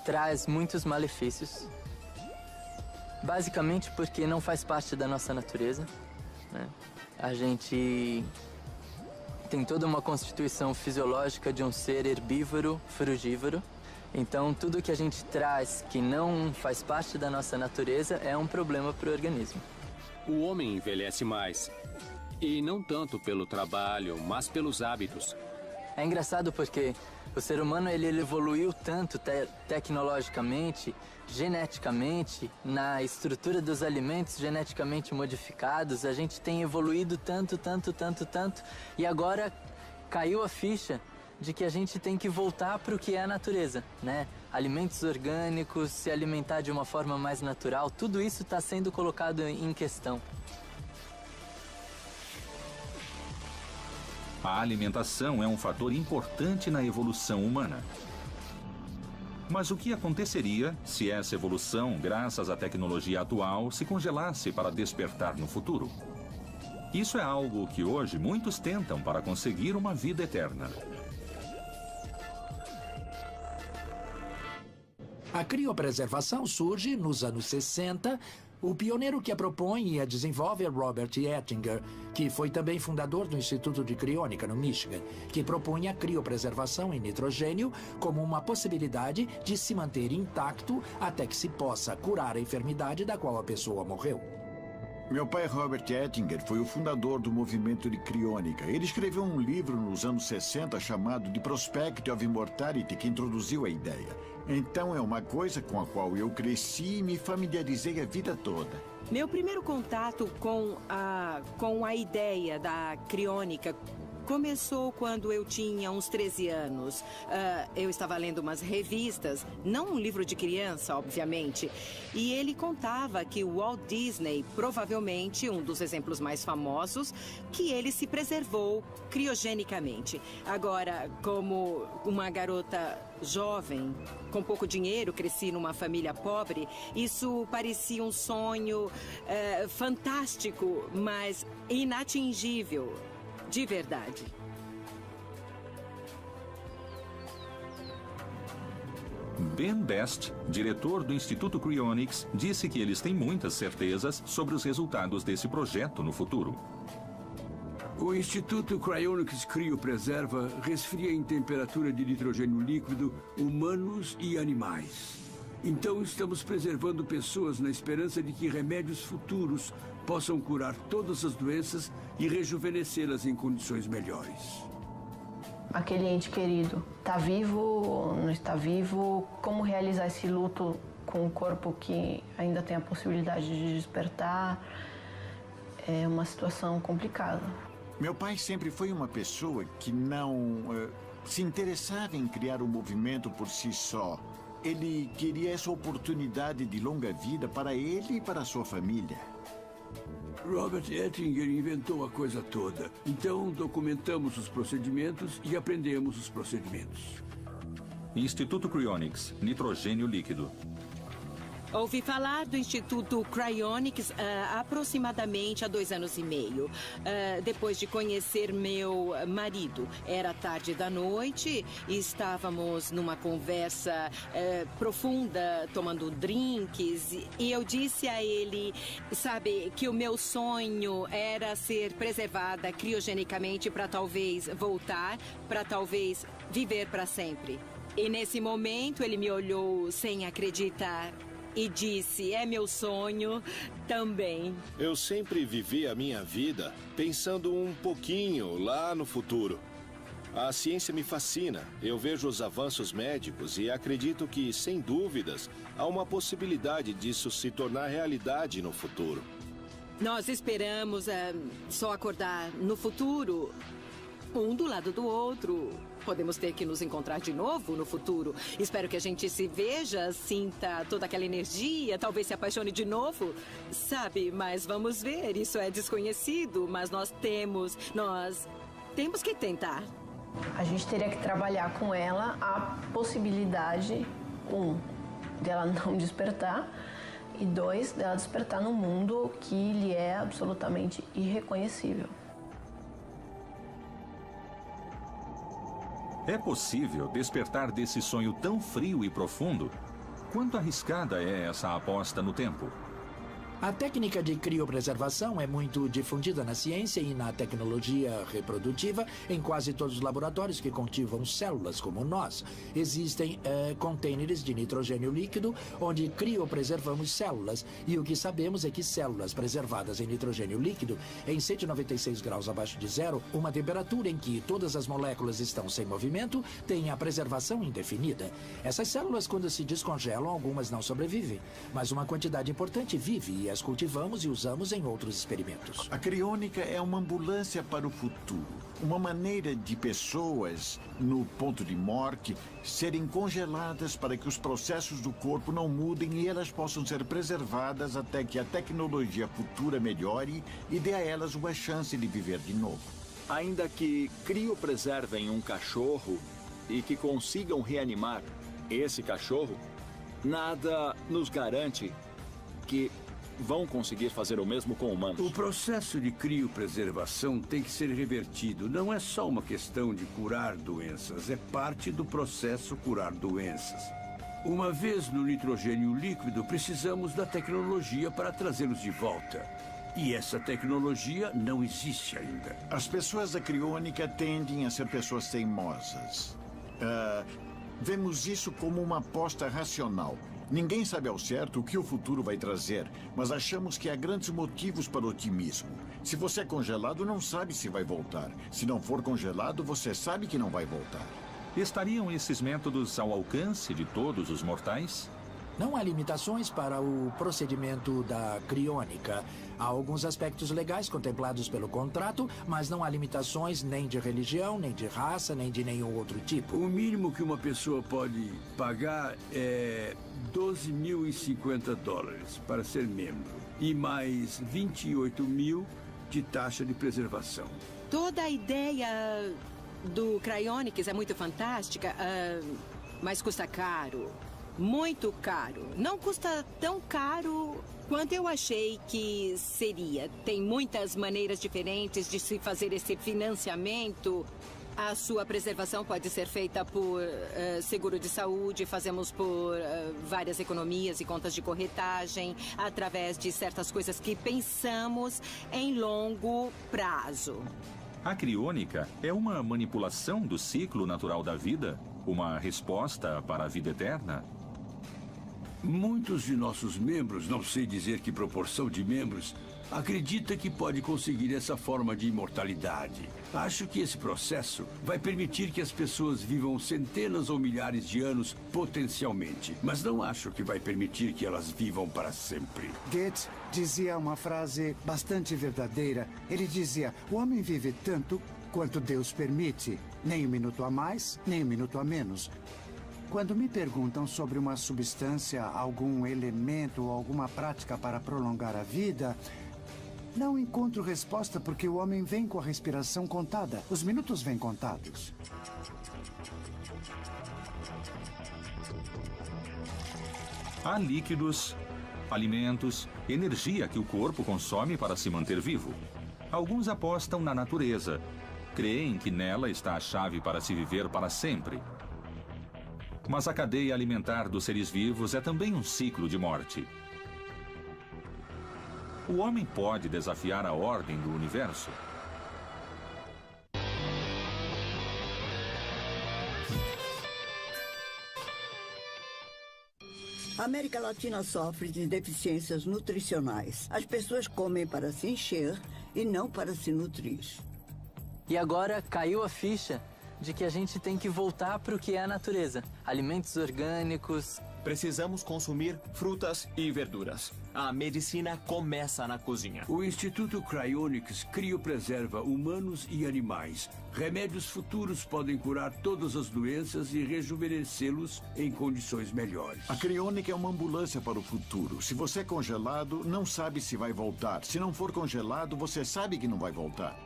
[SPEAKER 18] traz muitos malefícios, basicamente porque não faz parte da nossa natureza, né? A gente tem toda uma constituição fisiológica de um ser herbívoro, frugívoro. Então, tudo que a gente traz que não faz parte da nossa natureza é um problema para o organismo.
[SPEAKER 12] O homem envelhece mais. E não tanto pelo trabalho, mas pelos hábitos.
[SPEAKER 18] É engraçado porque o ser humano ele evoluiu tanto tecnologicamente, geneticamente, na estrutura dos alimentos geneticamente modificados. A gente tem evoluído tanto, e agora caiu a ficha de que a gente tem que voltar para o que é a natureza, né? Alimentos orgânicos, se alimentar de uma forma mais natural, tudo isso está sendo colocado em questão.
[SPEAKER 1] A alimentação é um fator importante na evolução humana. Mas o que aconteceria se essa evolução, graças à tecnologia atual, se congelasse para despertar no futuro? Isso é algo que hoje muitos tentam para conseguir uma vida eterna.
[SPEAKER 4] A criopreservação surge nos anos 60. O pioneiro que a propõe e a desenvolve é Robert Ettinger, que foi também fundador do Instituto de Criônica, no Michigan, que propunha a criopreservação em nitrogênio como uma possibilidade de se manter intacto até que se possa curar a enfermidade da qual a pessoa morreu.
[SPEAKER 6] Meu pai, Robert Ettinger, foi o fundador do movimento de criônica. Ele escreveu um livro nos anos 60 chamado The Prospect of Immortality, que introduziu a ideia. Então é uma coisa com a qual eu cresci e me familiarizei a vida toda.
[SPEAKER 17] Meu primeiro contato com a ideia da criônica começou quando eu tinha uns 13 anos. Eu estava lendo umas revistas, não um livro de criança, obviamente, e ele contava que o Walt Disney, provavelmente um dos exemplos mais famosos, que ele se preservou criogenicamente. Agora, como uma garota jovem, com pouco dinheiro, cresci numa família pobre, isso parecia um sonho fantástico, mas inatingível. De verdade.
[SPEAKER 1] Ben Best, diretor do Instituto Cryonics, disse que eles têm muitas certezas sobre os resultados desse projeto no futuro.
[SPEAKER 19] O Instituto Cryonics criopreserva resfria em temperatura de nitrogênio líquido humanos e animais. Então estamos preservando pessoas na esperança de que remédios futuros possam curar todas as doenças e rejuvenescê-las em condições melhores.
[SPEAKER 10] Aquele ente querido está vivo ou não está vivo? Como realizar esse luto com um corpo que ainda tem a possibilidade de despertar? É uma situação complicada.
[SPEAKER 6] Meu pai sempre foi uma pessoa que não se interessava em criar um movimento por si só. Ele queria essa oportunidade de longa vida para ele e para a sua família.
[SPEAKER 19] Robert Ettinger inventou a coisa toda. Então, documentamos os procedimentos e aprendemos os procedimentos.
[SPEAKER 1] Instituto Cryonics, nitrogênio líquido.
[SPEAKER 17] Ouvi falar do Instituto Cryonics aproximadamente há 2 anos e meio. Depois de conhecer meu marido. Era tarde da noite e estávamos numa conversa profunda, tomando drinks. E eu disse a ele, sabe, que o meu sonho era ser preservada criogenicamente para talvez voltar, para talvez viver para sempre. E nesse momento ele me olhou sem acreditar. E disse, é meu sonho também.
[SPEAKER 2] Eu sempre vivi a minha vida pensando um pouquinho lá no futuro. A ciência me fascina. Eu vejo os avanços médicos e acredito que, sem dúvidas, há uma possibilidade disso se tornar realidade no futuro.
[SPEAKER 17] Nós esperamos só acordar no futuro, um do lado do outro. Podemos ter que nos encontrar de novo no futuro. Espero que a gente se veja, sinta toda aquela energia, talvez se apaixone de novo. Sabe, mas vamos ver. Isso é desconhecido, mas nós temos que tentar.
[SPEAKER 10] A gente teria que trabalhar com ela a possibilidade, dela não despertar, e 2, dela despertar num mundo que lhe é absolutamente irreconhecível.
[SPEAKER 1] É possível despertar desse sonho tão frio e profundo? Quanto arriscada é essa aposta no tempo?
[SPEAKER 4] A técnica de criopreservação é muito difundida na ciência e na tecnologia reprodutiva em quase todos os laboratórios que cultivam células como nós. Existem containers de nitrogênio líquido onde criopreservamos células. E o que sabemos é que células preservadas em nitrogênio líquido em 196 graus abaixo de zero, uma temperatura em que todas as moléculas estão sem movimento, têm a preservação indefinida. Essas células, quando se descongelam, algumas não sobrevivem, mas uma quantidade importante vive e as cultivamos e usamos em outros experimentos.
[SPEAKER 6] A criônica é uma ambulância para o futuro. Uma maneira de pessoas, no ponto de morte, serem congeladas para que os processos do corpo não mudem e elas possam ser preservadas até que a tecnologia futura melhore e dê a elas uma chance de viver de novo.
[SPEAKER 8] Ainda que criopreservem um cachorro e que consigam reanimar esse cachorro, nada nos garante que vão conseguir fazer o mesmo com humanos.
[SPEAKER 19] O processo de criopreservação tem que ser revertido. Não é só uma questão de curar doenças, é parte do processo curar doenças. Uma vez no nitrogênio líquido, precisamos da tecnologia para trazê-los de volta. E essa tecnologia não existe ainda.
[SPEAKER 6] As pessoas da criônica tendem a ser pessoas teimosas. Vemos isso como uma aposta racional. Ninguém sabe ao certo o que o futuro vai trazer, mas achamos que há grandes motivos para o otimismo. Se você é congelado, não sabe se vai voltar. Se não for congelado, você sabe que não vai voltar.
[SPEAKER 1] Estariam esses métodos ao alcance de todos os mortais?
[SPEAKER 4] Não há limitações para o procedimento da criônica. Há alguns aspectos legais contemplados pelo contrato, mas não há limitações nem de religião, nem de raça, nem de nenhum outro tipo.
[SPEAKER 19] O mínimo que uma pessoa pode pagar é $12.050 para ser membro e mais 28 mil de taxa de preservação.
[SPEAKER 17] Toda a ideia do Cryonics é muito fantástica, mas custa caro. Muito caro. Não custa tão caro quanto eu achei que seria. Tem muitas maneiras diferentes de se fazer esse financiamento. A sua preservação pode ser feita por seguro de saúde, fazemos por várias economias e contas de corretagem, através de certas coisas que pensamos em longo prazo.
[SPEAKER 1] A criônica é uma manipulação do ciclo natural da vida? Uma resposta para a vida eterna?
[SPEAKER 19] Muitos de nossos membros, não sei dizer que proporção de membros, acredita que pode conseguir essa forma de imortalidade. Acho que esse processo vai permitir que as pessoas vivam centenas ou milhares de anos potencialmente, mas não acho que vai permitir que elas vivam para sempre.
[SPEAKER 16] Goethe dizia uma frase bastante verdadeira. Ele dizia: o homem vive tanto quanto Deus permite, nem um minuto a mais, nem um minuto a menos. Quando me perguntam sobre uma substância, algum elemento ou alguma prática para prolongar a vida, não encontro resposta porque o homem vem com a respiração contada. Os minutos vêm contados.
[SPEAKER 1] Há líquidos, alimentos, energia que o corpo consome para se manter vivo. Alguns apostam na natureza. Creem que nela está a chave para se viver para sempre. Mas a cadeia alimentar dos seres vivos é também um ciclo de morte. O homem pode desafiar a ordem do universo?
[SPEAKER 11] A América Latina sofre de deficiências nutricionais. As pessoas comem para se encher e não para se nutrir.
[SPEAKER 18] E agora caiu a ficha de que a gente tem que voltar para o que é a natureza. Alimentos orgânicos.
[SPEAKER 5] Precisamos consumir frutas e verduras. A medicina começa na cozinha.
[SPEAKER 19] O Instituto Cryonics criopreserva humanos e animais. Remédios futuros podem curar todas as doenças e rejuvenescê-los em condições melhores.
[SPEAKER 6] A criônica é uma ambulância para o futuro. Se você é congelado, não sabe se vai voltar. Se não for congelado, você sabe que não vai voltar.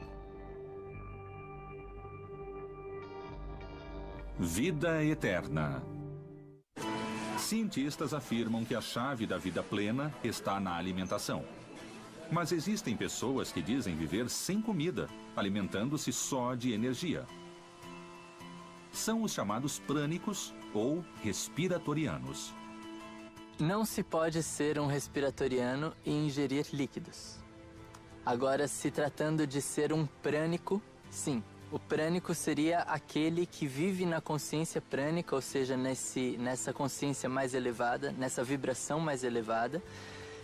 [SPEAKER 1] Vida eterna. Cientistas afirmam que a chave da vida plena está na alimentação. Mas existem pessoas que dizem viver sem comida, alimentando-se só de energia. São os chamados prânicos ou respiratorianos.
[SPEAKER 18] Não se pode ser um respiratoriano e ingerir líquidos. Agora, se tratando de ser um prânico, sim. O prânico seria aquele que vive na consciência prânica, ou seja, nessa consciência mais elevada, nessa vibração mais elevada,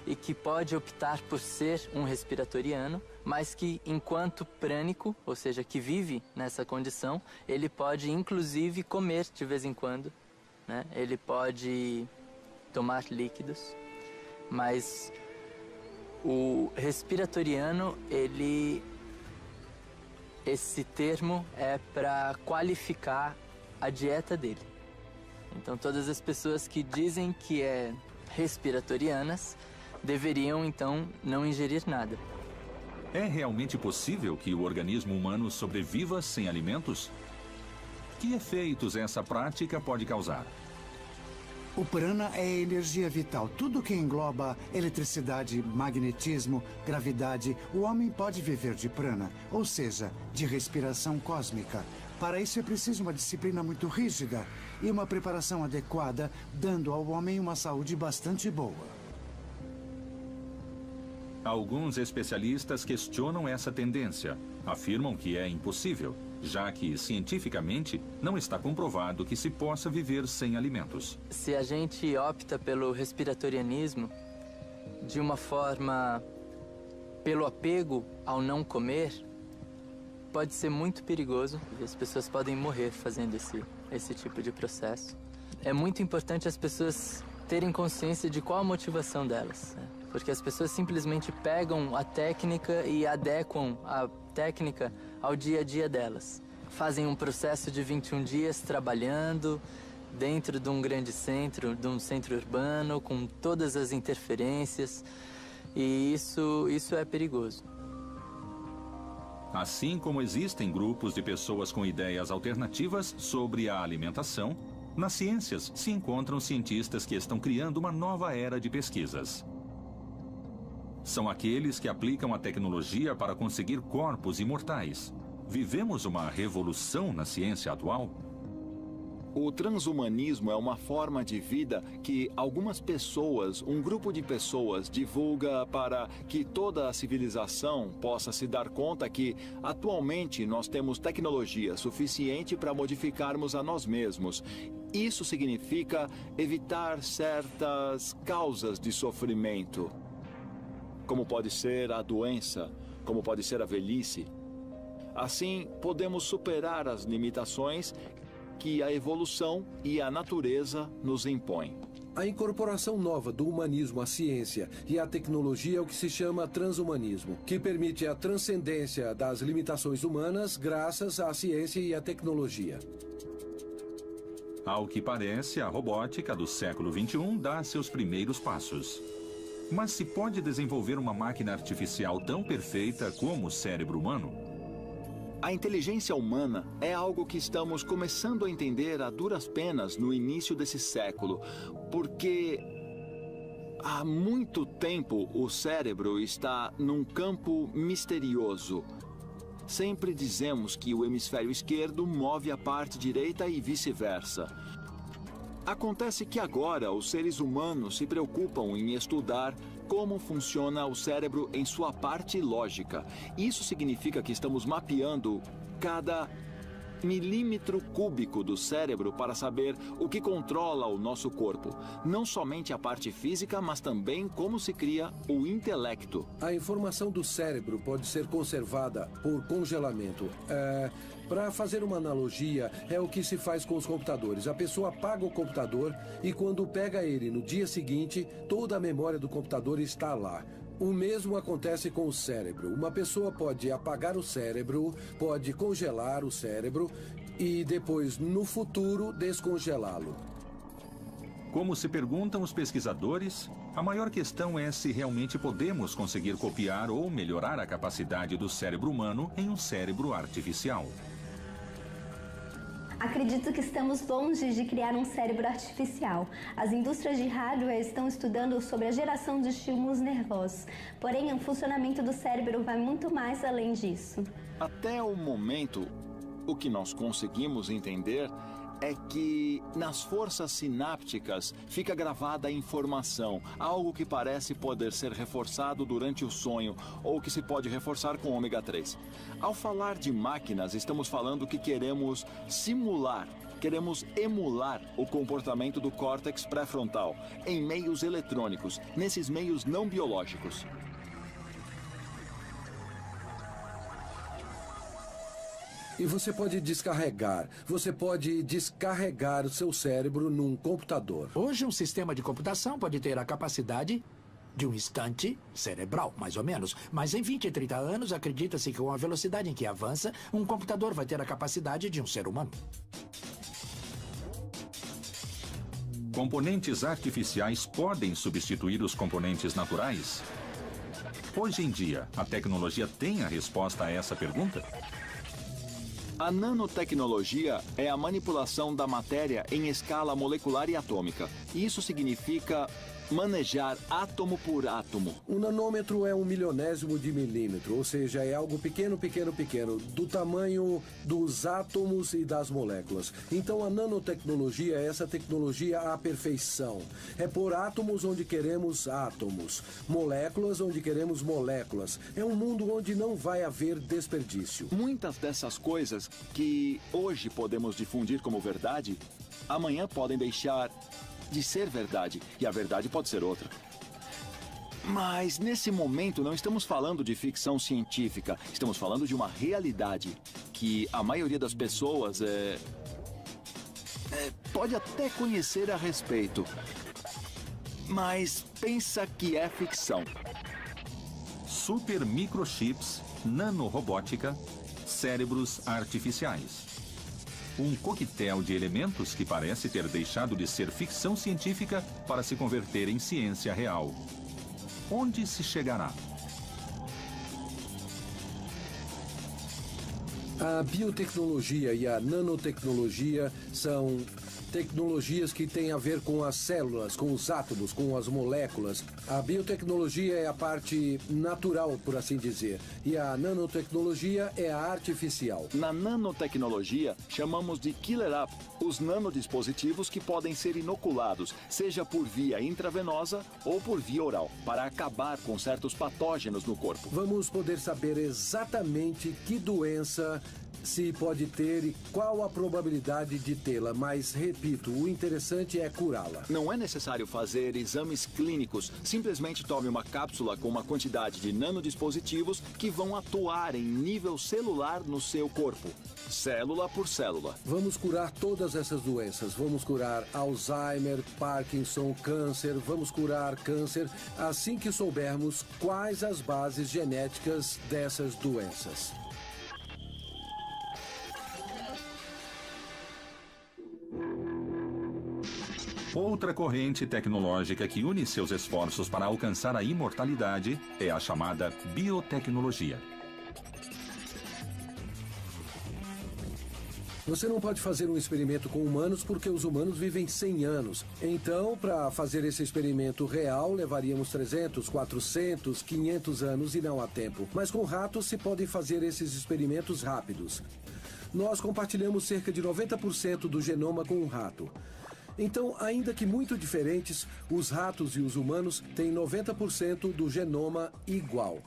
[SPEAKER 18] e que pode optar por ser um respiratoriano, mas que enquanto prânico, ou seja, que vive nessa condição, ele pode inclusive comer de vez em quando, né? Ele pode tomar líquidos, mas o respiratoriano, esse termo é para qualificar a dieta dele. Então, todas as pessoas que dizem que é respiratorianas deveriam, então, não ingerir nada.
[SPEAKER 1] É realmente possível que o organismo humano sobreviva sem alimentos? Que efeitos essa prática pode causar?
[SPEAKER 16] O prana é energia vital. Tudo que engloba eletricidade, magnetismo, gravidade, o homem pode viver de prana, ou seja, de respiração cósmica. Para isso é preciso uma disciplina muito rígida e uma preparação adequada, dando ao homem uma saúde bastante boa.
[SPEAKER 1] Alguns especialistas questionam essa tendência. Afirmam que é impossível, já que, cientificamente, não está comprovado que se possa viver sem alimentos.
[SPEAKER 18] Se a gente opta pelo respiratorianismo, de uma forma pelo apego ao não comer, pode ser muito perigoso e as pessoas podem morrer fazendo esse tipo de processo. É muito importante as pessoas terem consciência de qual a motivação delas, né? Porque as pessoas simplesmente pegam a técnica e adequam a técnica ao dia a dia delas. Fazem um processo de 21 dias trabalhando dentro de um grande centro, de um centro urbano, com todas as interferências, e isso é perigoso.
[SPEAKER 1] Assim como existem grupos de pessoas com ideias alternativas sobre a alimentação, nas ciências se encontram cientistas que estão criando uma nova era de pesquisas. São aqueles que aplicam a tecnologia para conseguir corpos imortais. Vivemos uma revolução na ciência atual?
[SPEAKER 8] O transhumanismo é uma forma de vida que algumas pessoas, um grupo de pessoas, divulga para que toda a civilização possa se dar conta que, atualmente, nós temos tecnologia suficiente para modificarmos a nós mesmos. Isso significa evitar certas causas de sofrimento, como pode ser a doença, como pode ser a velhice. Assim, podemos superar as limitações que a evolução e a natureza nos impõem.
[SPEAKER 3] A incorporação nova do humanismo à ciência e à tecnologia é o que se chama transhumanismo, que permite a transcendência das limitações humanas graças à ciência e à tecnologia.
[SPEAKER 1] Ao que parece, a robótica do século XXI dá seus primeiros passos. Mas se pode desenvolver uma máquina artificial tão perfeita como o cérebro humano?
[SPEAKER 8] A inteligência humana é algo que estamos começando a entender a duras penas no início desse século, porque há muito tempo o cérebro está num campo misterioso. Sempre dizemos que o hemisfério esquerdo move a parte direita e vice-versa. Acontece que agora os seres humanos se preocupam em estudar como funciona o cérebro em sua parte lógica. Isso significa que estamos mapeando cada milímetro cúbico do cérebro para saber o que controla o nosso corpo. Não somente a parte física, mas também como se cria o intelecto.
[SPEAKER 3] A informação do cérebro pode ser conservada por congelamento. Para fazer uma analogia, é o que se faz com os computadores. A pessoa apaga o computador e quando pega ele no dia seguinte, toda a memória do computador está lá. O mesmo acontece com o cérebro. Uma pessoa pode apagar o cérebro, pode congelar o cérebro e depois, no futuro, descongelá-lo.
[SPEAKER 1] Como se perguntam os pesquisadores, a maior questão é se realmente podemos conseguir copiar ou melhorar a capacidade do cérebro humano em um cérebro artificial.
[SPEAKER 7] Acredito que estamos longe de criar um cérebro artificial. As indústrias de hardware estão estudando sobre a geração de estímulos nervosos. Porém, o funcionamento do cérebro vai muito mais além disso.
[SPEAKER 8] Até o momento, o que nós conseguimos entender é que nas forças sinápticas fica gravada a informação, algo que parece poder ser reforçado durante o sonho ou que se pode reforçar com ômega 3. Ao falar de máquinas, estamos falando que queremos simular, queremos emular o comportamento do córtex pré-frontal em meios eletrônicos, nesses meios não biológicos.
[SPEAKER 3] E você pode descarregar o seu cérebro num computador.
[SPEAKER 4] Hoje, um sistema de computação pode ter a capacidade de um instante cerebral, mais ou menos. Mas em 20 e 30 anos, acredita-se que com a velocidade em que avança, um computador vai ter a capacidade de um ser humano.
[SPEAKER 1] Componentes artificiais podem substituir os componentes naturais? Hoje em dia, a tecnologia tem a resposta a essa pergunta?
[SPEAKER 8] A nanotecnologia é a manipulação da matéria em escala molecular e atômica. Isso significa manejar átomo por átomo.
[SPEAKER 3] Um nanômetro é 1/1000º de milímetro, ou seja, é algo pequeno, pequeno, pequeno, do tamanho dos átomos e das moléculas. Então a nanotecnologia é essa tecnologia à perfeição. É pôr átomos onde queremos átomos, moléculas onde queremos moléculas. É um mundo onde não vai haver desperdício.
[SPEAKER 8] Muitas dessas coisas que hoje podemos difundir como verdade, amanhã podem deixar de ser verdade, e a verdade pode ser outra. Mas nesse momento não estamos falando de ficção científica, estamos falando de uma realidade que a maioria das pessoas pode até conhecer a respeito, mas pensa que é ficção.
[SPEAKER 1] Super microchips, nanorobótica, cérebros artificiais. Um coquetel de elementos que parece ter deixado de ser ficção científica para se converter em ciência real. Onde se chegará?
[SPEAKER 3] A biotecnologia e a nanotecnologia são Tecnologias que têm a ver com as células, com os átomos, com as moléculas. A biotecnologia é a parte natural, por assim dizer. E a nanotecnologia é a artificial.
[SPEAKER 8] Na nanotecnologia, chamamos de killer app os nanodispositivos que podem ser inoculados, seja por via intravenosa ou por via oral, para acabar com certos patógenos no corpo.
[SPEAKER 3] Vamos poder saber exatamente que doença se pode ter e qual a probabilidade de tê-la, mas, repito, o interessante é curá-la.
[SPEAKER 8] Não é necessário fazer exames clínicos. Simplesmente tome uma cápsula com uma quantidade de nanodispositivos que vão atuar em nível celular no seu corpo, célula por célula.
[SPEAKER 3] Vamos curar todas essas doenças. Vamos curar Alzheimer, Parkinson, câncer. Vamos curar câncer assim que soubermos quais as bases genéticas dessas doenças.
[SPEAKER 1] Outra corrente tecnológica que une seus esforços para alcançar a imortalidade é a chamada biotecnologia.
[SPEAKER 3] Você não pode fazer um experimento com humanos porque os humanos vivem 100 anos. Então, para fazer esse experimento real, levaríamos 300, 400, 500 anos e não há tempo. Mas com ratos se podem fazer esses experimentos rápidos. Nós compartilhamos cerca de 90% do genoma com um rato. Então, ainda que muito diferentes, os ratos e os humanos têm 90% do genoma igual.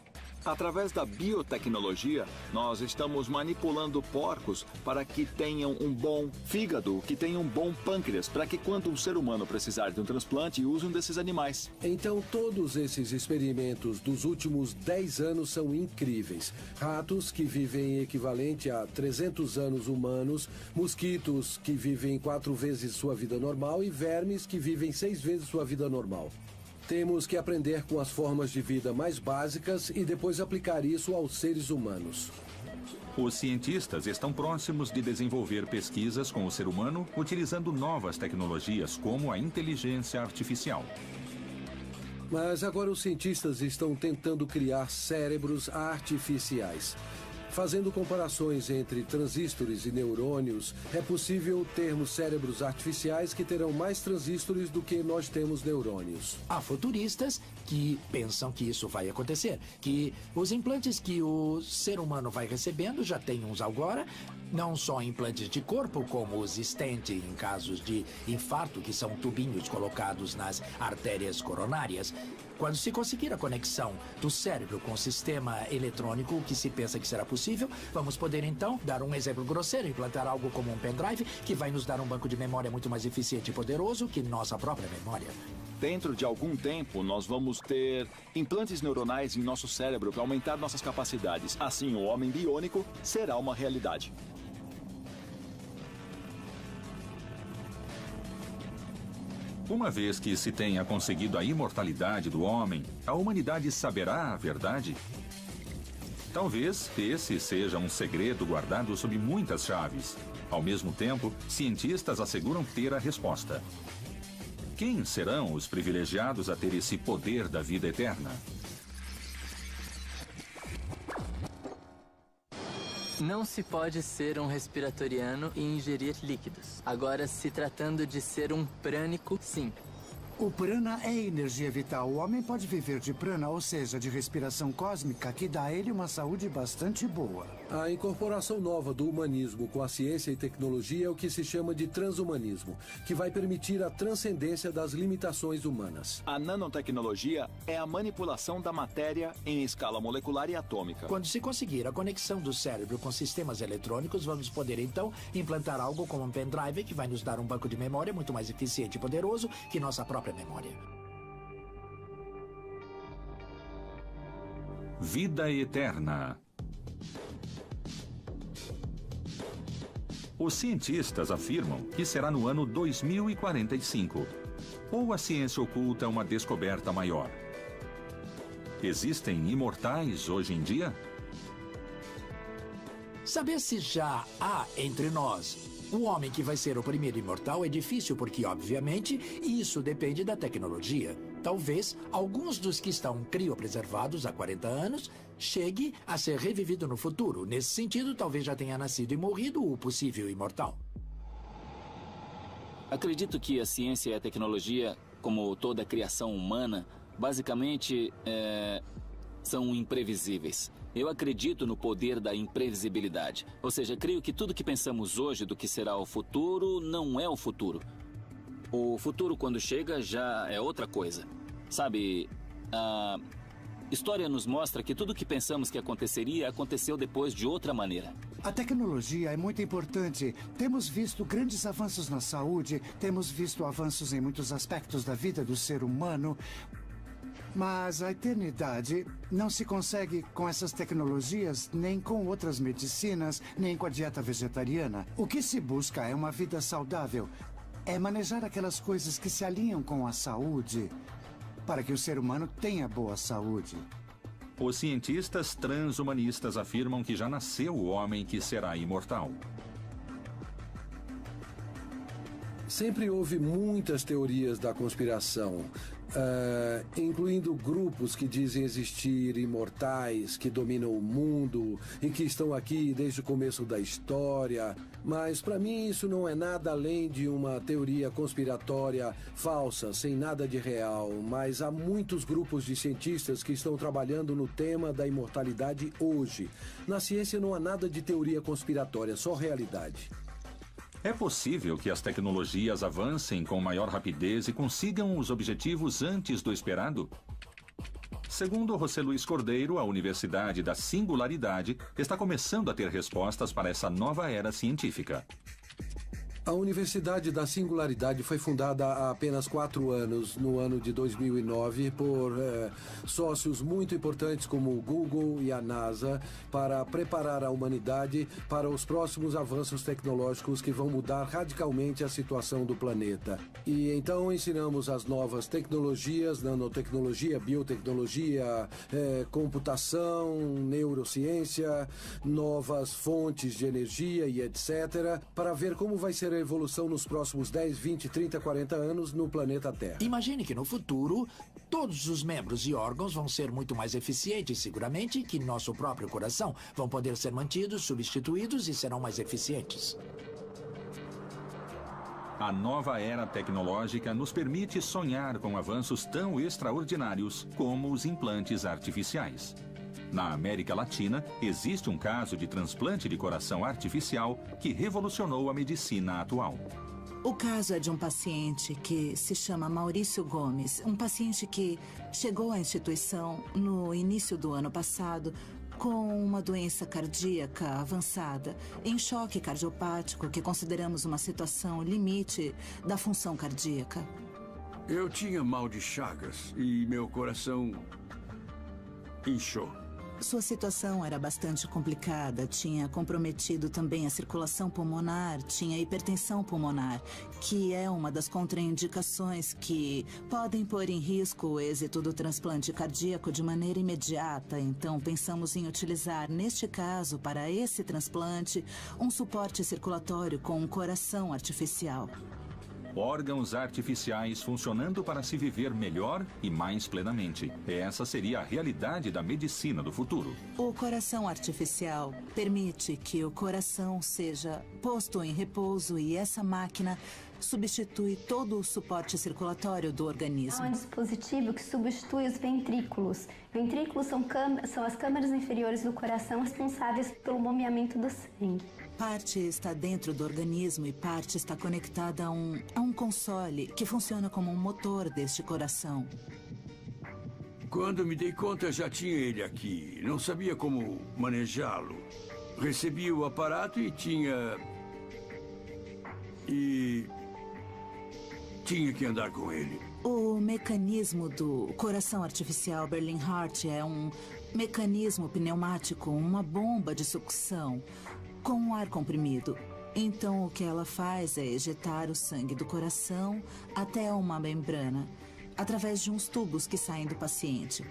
[SPEAKER 8] Através da biotecnologia, nós estamos manipulando porcos para que tenham um bom fígado, que tenham um bom pâncreas, para que quando um ser humano precisar de um transplante, use um desses animais.
[SPEAKER 3] Então, todos esses experimentos dos últimos 10 anos são incríveis. Ratos que vivem equivalente a 300 anos humanos, mosquitos que vivem 4 vezes sua vida normal e vermes que vivem 6 vezes sua vida normal. Temos que aprender com as formas de vida mais básicas e depois aplicar isso aos seres humanos.
[SPEAKER 1] Os cientistas estão próximos de desenvolver pesquisas com o ser humano utilizando novas tecnologias como a inteligência artificial.
[SPEAKER 3] Mas agora os cientistas estão tentando criar cérebros artificiais. Fazendo comparações entre transistores e neurônios, é possível termos cérebros artificiais que terão mais transistores do que nós temos neurônios.
[SPEAKER 4] Há futuristas que pensam que isso vai acontecer, que os implantes que o ser humano vai recebendo, já tem uns agora, não só implantes de corpo, como os stent em casos de infarto, que são tubinhos colocados nas artérias coronárias. Quando se conseguir a conexão do cérebro com o sistema eletrônico, o que se pensa que será possível, vamos poder então, dar um exemplo grosseiro, implantar algo como um pendrive que vai nos dar um banco de memória muito mais eficiente e poderoso que nossa própria memória.
[SPEAKER 8] Dentro de algum tempo, nós vamos ter implantes neuronais em nosso cérebro para aumentar nossas capacidades. Assim, o homem biônico será uma realidade.
[SPEAKER 1] Uma vez que se tenha conseguido a imortalidade do homem, a humanidade saberá a verdade? Talvez esse seja um segredo guardado sob muitas chaves. Ao mesmo tempo, cientistas asseguram ter a resposta. Quem serão os privilegiados a ter esse poder da vida eterna?
[SPEAKER 18] Não se pode ser um respiratoriano e ingerir líquidos. Agora, se tratando de ser um prânico, sim.
[SPEAKER 16] O prana é energia vital. O homem pode viver de prana, ou seja, de respiração cósmica, que dá a ele uma saúde bastante boa.
[SPEAKER 3] A incorporação nova do humanismo com a ciência e tecnologia é o que se chama de transhumanismo, que vai permitir a transcendência das limitações humanas.
[SPEAKER 8] A nanotecnologia é a manipulação da matéria em escala molecular e atômica.
[SPEAKER 4] Quando se conseguir a conexão do cérebro com sistemas eletrônicos, vamos poder então implantar algo como um pendrive que vai nos dar um banco de memória muito mais eficiente e poderoso que nossa própria memória.
[SPEAKER 1] Vida eterna. Os cientistas afirmam que será no ano 2045. Ou a ciência oculta uma descoberta maior? Existem imortais hoje em dia?
[SPEAKER 4] Saber se já há entre nós o homem que vai ser o primeiro imortal é difícil porque, obviamente, isso depende da tecnologia. Talvez alguns dos que estão criopreservados há 40 anos chegue a ser revivido no futuro. Nesse sentido, talvez já tenha nascido e morrido o possível imortal.
[SPEAKER 9] Acredito que a ciência e a tecnologia, como toda a criação humana, basicamente são imprevisíveis. Eu acredito no poder da imprevisibilidade. Ou seja, creio que tudo que pensamos hoje do que será o futuro não é o futuro. O futuro, quando chega, já é outra coisa. Sabe, a história nos mostra que tudo que pensamos que aconteceria aconteceu depois de outra maneira.
[SPEAKER 16] A tecnologia é muito importante. Temos visto grandes avanços na saúde, temos visto avanços em muitos aspectos da vida do ser humano. Mas a eternidade não se consegue com essas tecnologias, nem com outras medicinas, nem com a dieta vegetariana. O que se busca é uma vida saudável. É manejar aquelas coisas que se alinham com a saúde, para que o ser humano tenha boa saúde.
[SPEAKER 1] Os cientistas transhumanistas afirmam que já nasceu o homem que será imortal.
[SPEAKER 3] Sempre houve muitas teorias da conspiração, incluindo grupos que dizem existir imortais, que dominam o mundo e que estão aqui desde o começo da história. Mas, para mim, isso não é nada além de uma teoria conspiratória falsa, sem nada de real. Mas há muitos grupos de cientistas que estão trabalhando no tema da imortalidade hoje. Na ciência não há nada de teoria conspiratória, só realidade.
[SPEAKER 1] É possível que as tecnologias avancem com maior rapidez e consigam os objetivos antes do esperado? Segundo José Luiz Cordeiro, a Universidade da Singularidade está começando a ter respostas para essa nova era científica.
[SPEAKER 3] A Universidade da Singularidade foi fundada há apenas 4 anos, no ano de 2009, por sócios muito importantes como o Google e a NASA, para preparar a humanidade para os próximos avanços tecnológicos que vão mudar radicalmente a situação do planeta. E então ensinamos as novas tecnologias, nanotecnologia, biotecnologia, computação, neurociência, novas fontes de energia e etc., para ver como vai ser a evolução nos próximos 10, 20, 30, 40 anos no planeta Terra.
[SPEAKER 4] Imagine que no futuro, todos os membros e órgãos vão ser muito mais eficientes, seguramente, que nosso próprio coração. Vão poder ser mantidos, substituídos e serão mais eficientes.
[SPEAKER 1] A nova era tecnológica nos permite sonhar com avanços tão extraordinários como os implantes artificiais. Na América Latina, existe um caso de transplante de coração artificial que revolucionou a medicina atual.
[SPEAKER 15] O caso é de um paciente que se chama Maurício Gomes, um paciente que chegou à instituição no início do ano passado com uma doença cardíaca avançada, em choque cardiopático, que consideramos uma situação limite da função cardíaca.
[SPEAKER 19] Eu tinha mal de Chagas e meu coração inchou.
[SPEAKER 15] Sua situação era bastante complicada, tinha comprometido também a circulação pulmonar, tinha hipertensão pulmonar, que é uma das contraindicações que podem pôr em risco o êxito do transplante cardíaco de maneira imediata. Então, pensamos em utilizar, neste caso, para esse transplante, um suporte circulatório com um coração artificial.
[SPEAKER 1] Órgãos artificiais funcionando para se viver melhor e mais plenamente. Essa seria a realidade da medicina do futuro.
[SPEAKER 15] O coração artificial permite que o coração seja posto em repouso e essa máquina substitui todo o suporte circulatório do organismo.
[SPEAKER 7] É um dispositivo que substitui os ventrículos. Ventrículos são as câmaras inferiores do coração responsáveis pelo bombeamento do sangue.
[SPEAKER 15] Parte está dentro do organismo e parte está conectada a um console que funciona como um motor deste coração.
[SPEAKER 19] Quando me dei conta, já tinha ele aqui. Não sabia como manejá-lo. Recebi o aparato e tinha que andar com ele.
[SPEAKER 15] O mecanismo do coração artificial Berlin Heart é um mecanismo pneumático, uma bomba de sucção com um ar comprimido. Então, o que ela faz é ejetar o sangue do coração até uma membrana, através de uns tubos que saem do paciente.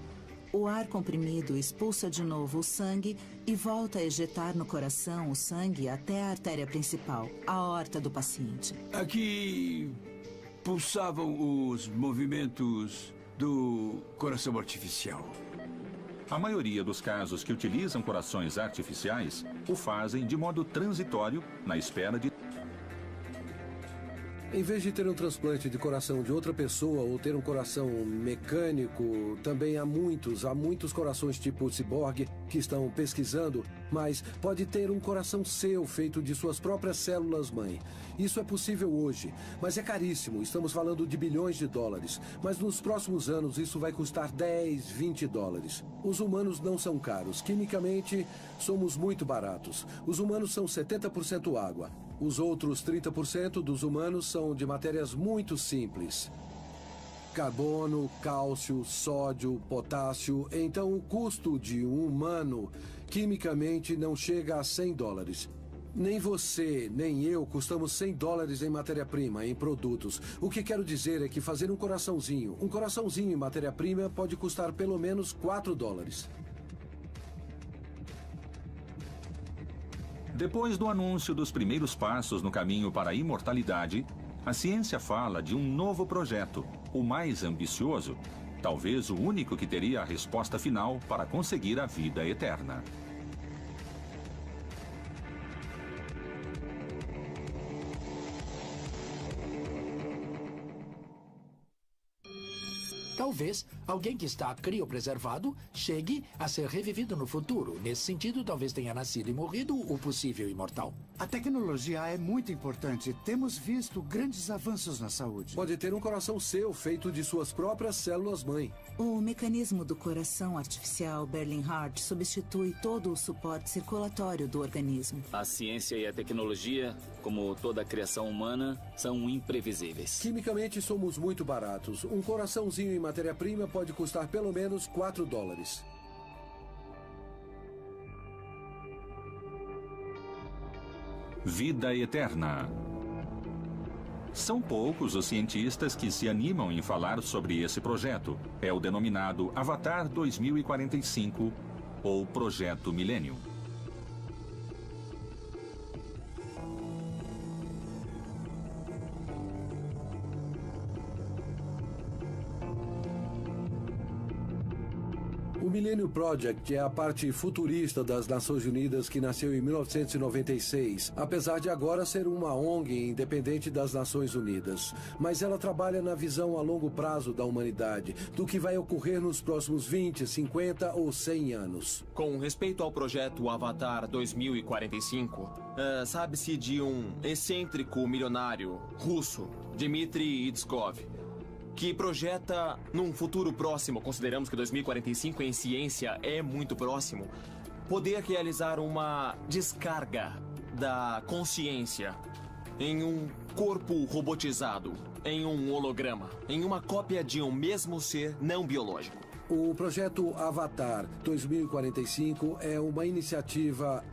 [SPEAKER 15] O ar comprimido expulsa de novo o sangue e volta a ejetar no coração o sangue até a artéria principal, a aorta do paciente.
[SPEAKER 19] Aqui pulsavam os movimentos do coração artificial.
[SPEAKER 1] A maioria dos casos que utilizam corações artificiais o fazem de modo transitório, na espera de...
[SPEAKER 3] Em vez de ter um transplante de coração de outra pessoa ou ter um coração mecânico, também há muitos corações tipo ciborgue que estão pesquisando, mas pode ter um coração seu feito de suas próprias células-mãe. Isso é possível hoje, mas é caríssimo. Estamos falando de bilhões de dólares. Mas nos próximos anos isso vai custar 10, 20 dólares. Os humanos não são caros. Quimicamente, somos muito baratos. Os humanos são 70% água. Os outros 30% dos humanos são de matérias muito simples. Carbono, cálcio, sódio, potássio. Então o custo de um humano, quimicamente, não chega a 100 dólares. Nem você, nem eu custamos 100 dólares em matéria-prima, em produtos. O que quero dizer é que fazer um coraçãozinho em matéria-prima pode custar pelo menos 4 dólares.
[SPEAKER 1] Depois do anúncio dos primeiros passos no caminho para a imortalidade, a ciência fala de um novo projeto, o mais ambicioso, talvez o único que teria a resposta final para conseguir a vida eterna.
[SPEAKER 4] Talvez alguém que está criopreservado chegue a ser revivido no futuro. Nesse sentido, talvez tenha nascido e morrido o possível imortal.
[SPEAKER 16] A tecnologia é muito importante. Temos visto grandes avanços na saúde.
[SPEAKER 3] Pode ter um coração seu feito de suas próprias células-mãe.
[SPEAKER 15] O mecanismo do coração artificial Berlin Heart substitui todo o suporte circulatório do organismo.
[SPEAKER 9] A ciência e a tecnologia, como toda a criação humana, são imprevisíveis.
[SPEAKER 3] Quimicamente somos muito baratos. Um coraçãozinho em matéria-prima pode custar pelo menos 4 dólares.
[SPEAKER 1] Vida eterna. São poucos os cientistas que se animam em falar sobre esse projeto. É o denominado Avatar 2045 ou Projeto Millennium.
[SPEAKER 3] O Millennium Project é a parte futurista das Nações Unidas que nasceu em 1996, apesar de agora ser uma ONG independente das Nações Unidas. Mas ela trabalha na visão a longo prazo da humanidade, do que vai ocorrer nos próximos 20, 50 ou 100 anos.
[SPEAKER 5] Com respeito ao projeto Avatar 2045, sabe-se de um excêntrico milionário russo, Dmitry Itskov, que projeta num futuro próximo, consideramos que 2045 em ciência é muito próximo, poder realizar uma descarga da consciência em um corpo robotizado, em um holograma, em uma cópia de um mesmo ser não biológico.
[SPEAKER 3] O projeto Avatar 2045 é uma iniciativa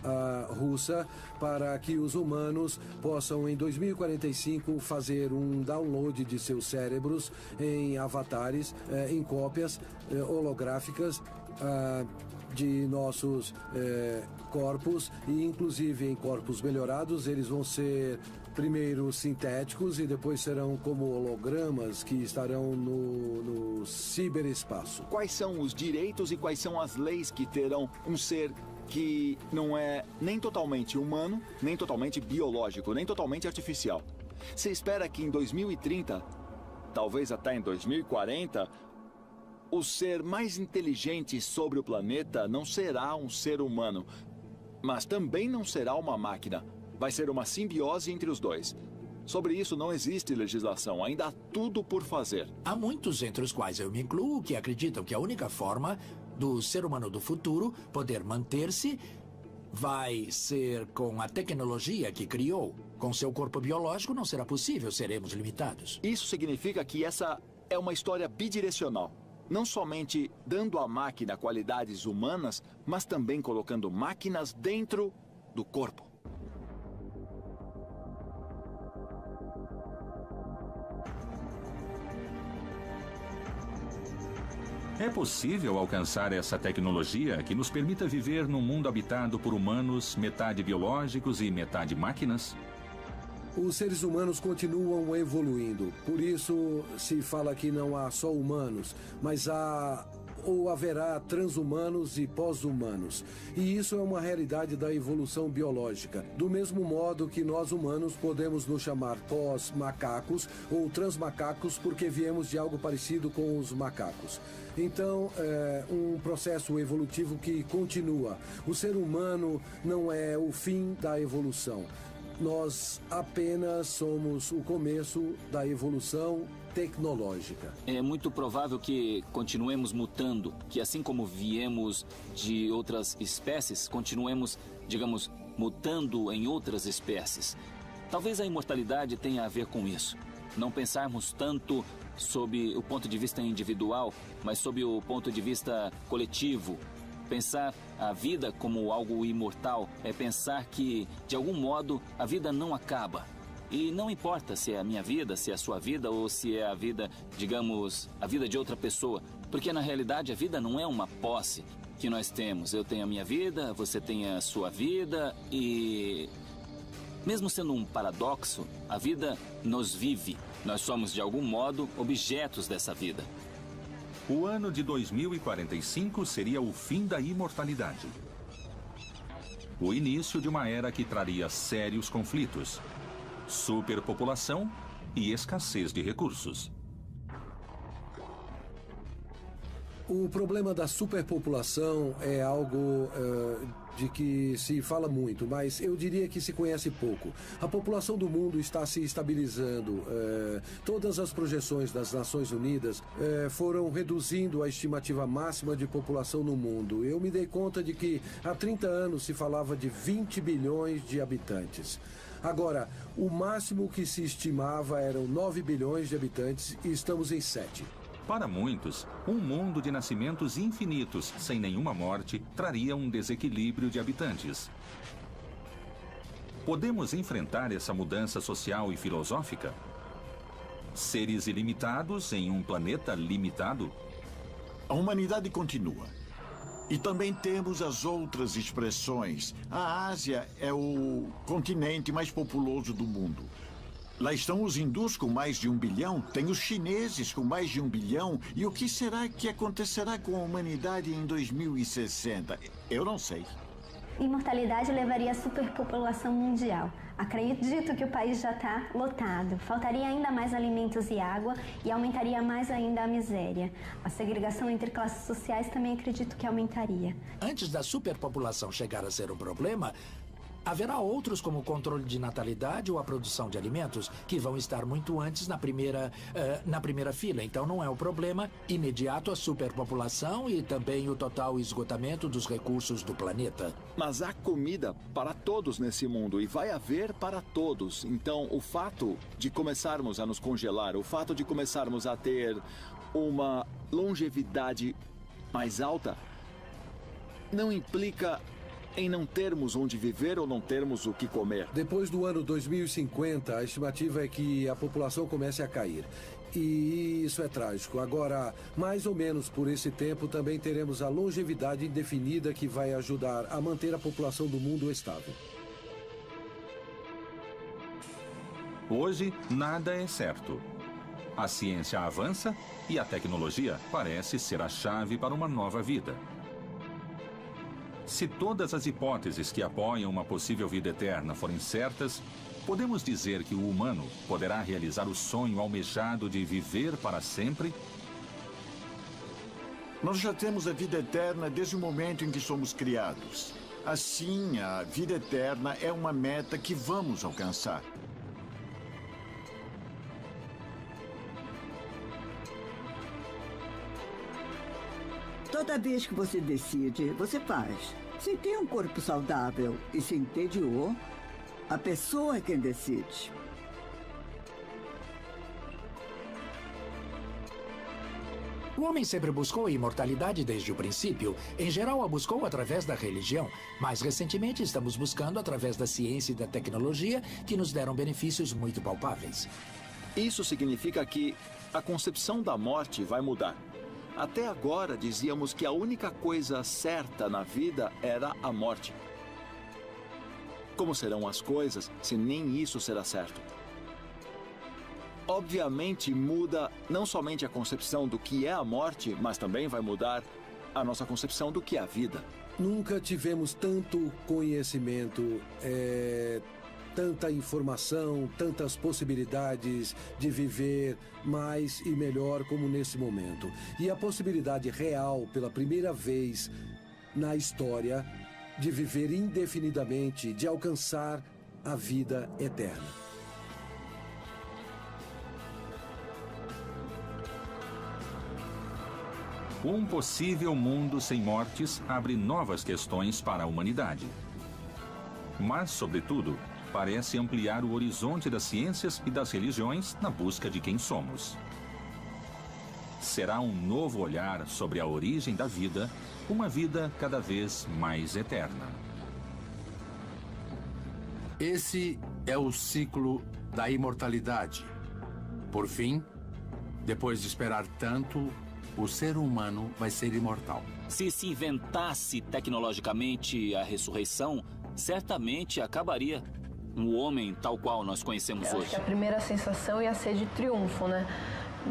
[SPEAKER 3] russa para que os humanos possam, em 2045, fazer um download de seus cérebros em avatares, em cópias holográficas de nossos corpos, e inclusive em corpos melhorados. Eles vão ser primeiro sintéticos e depois serão como hologramas que estarão no ciberespaço.
[SPEAKER 8] Quais são os direitos e quais são as leis que terão um ser que não é nem totalmente humano, nem totalmente biológico, nem totalmente artificial? Se espera que em 2030, talvez até em 2040, o ser mais inteligente sobre o planeta não será um ser humano, mas também não será uma máquina. Vai ser uma simbiose entre os dois. Sobre isso não existe legislação, ainda há tudo por fazer.
[SPEAKER 4] Há muitos, entre os quais eu me incluo, que acreditam que a única forma do ser humano do futuro poder manter-se vai ser com a tecnologia que criou. Com seu corpo biológico não será possível, seremos limitados.
[SPEAKER 8] Isso significa que essa é uma história bidirecional. Não somente dando à máquina qualidades humanas, mas também colocando máquinas dentro do corpo.
[SPEAKER 1] É possível alcançar essa tecnologia que nos permita viver num mundo habitado por humanos, metade biológicos e metade máquinas?
[SPEAKER 3] Os seres humanos continuam evoluindo. Por isso se fala que não há só humanos, mas há ou haverá transhumanos e pós-humanos. E isso é uma realidade da evolução biológica. Do mesmo modo que nós humanos podemos nos chamar pós-macacos ou transmacacos porque viemos de algo parecido com os macacos. Então, é um processo evolutivo que continua. O ser humano não é o fim da evolução. Nós apenas somos o começo da evolução tecnológica.
[SPEAKER 9] É muito provável que continuemos mutando, que assim como viemos de outras espécies, continuemos, digamos, mutando em outras espécies. Talvez a imortalidade tenha a ver com isso. Não pensarmos tanto sob o ponto de vista individual, mas sob o ponto de vista coletivo. Pensar a vida como algo imortal é pensar que, de algum modo, a vida não acaba. E não importa se é a minha vida, se é a sua vida ou se é a vida, digamos, a vida de outra pessoa. Porque, na realidade, a vida não é uma posse que nós temos. Eu tenho a minha vida, você tem a sua vida e... mesmo sendo um paradoxo, a vida nos vive. Nós somos, de algum modo, objetos dessa vida.
[SPEAKER 1] O ano de 2045 seria o fim da imortalidade. O início de uma era que traria sérios conflitos, superpopulação e escassez de recursos.
[SPEAKER 3] O problema da superpopulação é algo de que se fala muito, mas eu diria que se conhece pouco. A população do mundo está se estabilizando. Todas as projeções das Nações Unidas foram reduzindo a estimativa máxima de população no mundo. Eu me dei conta de que há 30 anos se falava de 20 bilhões de habitantes. Agora, o máximo que se estimava eram 9 bilhões de habitantes e estamos em 7.
[SPEAKER 1] Para muitos, um mundo de nascimentos infinitos, sem nenhuma morte, traria um desequilíbrio de habitantes. Podemos enfrentar essa mudança social e filosófica? Seres ilimitados em um planeta limitado?
[SPEAKER 6] A humanidade continua. E também temos as outras expressões. A Ásia é o continente mais populoso do mundo. Lá estão os hindus com mais de 1 bilhão, tem os chineses com mais de 1 bilhão. E o que será que acontecerá com a humanidade em 2060? Eu não sei.
[SPEAKER 7] Imortalidade levaria à superpopulação mundial. Acredito que o país já está lotado. Faltaria ainda mais alimentos e água e aumentaria mais ainda a miséria. A segregação entre classes sociais também acredito que aumentaria.
[SPEAKER 4] Antes da superpopulação chegar a ser um problema, haverá outros como o controle de natalidade ou a produção de alimentos que vão estar muito antes na primeira fila. Então não é o problema imediato a superpopulação e também o total esgotamento dos recursos do planeta.
[SPEAKER 8] Mas há comida para todos nesse mundo e vai haver para todos. Então o fato de começarmos a nos congelar, o fato de começarmos a ter uma longevidade mais alta, não implica em não termos onde viver ou não termos o que comer.
[SPEAKER 3] Depois do ano 2050, a estimativa é que a população comece a cair. E isso é trágico. Agora, mais ou menos por esse tempo, também teremos a longevidade indefinida que vai ajudar a manter a população do mundo estável.
[SPEAKER 1] Hoje, nada é certo. A ciência avança e a tecnologia parece ser a chave para uma nova vida. Se todas as hipóteses que apoiam uma possível vida eterna forem certas, podemos dizer que o humano poderá realizar o sonho almejado de viver para sempre?
[SPEAKER 6] Nós já temos a vida eterna desde o momento em que somos criados. Assim, a vida eterna é uma meta que vamos alcançar.
[SPEAKER 11] Toda vez que você decide, você faz. Se tem um corpo saudável e se entediou, a pessoa é quem decide.
[SPEAKER 4] O homem sempre buscou a imortalidade desde o princípio. Em geral, a buscou através da religião. Mais recentemente, estamos buscando através da ciência e da tecnologia, que nos deram benefícios muito palpáveis.
[SPEAKER 8] Isso significa que a concepção da morte vai mudar. Até agora, dizíamos que a única coisa certa na vida era a morte. Como serão as coisas se nem isso será certo? obviamente muda não somente a concepção do que é a morte, mas também vai mudar a nossa concepção do que é a vida.
[SPEAKER 3] Nunca tivemos tanto conhecimento, tanta informação, tantas possibilidades de viver mais e melhor como nesse momento. E a possibilidade real, pela primeira vez na história, de viver indefinidamente, de alcançar a vida eterna.
[SPEAKER 1] Um possível mundo sem mortes abre novas questões para a humanidade. Mas, sobretudo, parece ampliar o horizonte das ciências e das religiões na busca de quem somos. Será um novo olhar sobre a origem da vida, uma vida cada vez mais eterna.
[SPEAKER 13] Esse é o ciclo da imortalidade. Por fim, depois de esperar tanto, o ser humano vai ser imortal.
[SPEAKER 9] Se se inventasse tecnologicamente a ressurreição, certamente acabaria um homem tal qual nós conhecemos
[SPEAKER 10] Acho
[SPEAKER 9] hoje.
[SPEAKER 10] que a primeira sensação ia ser de triunfo, né?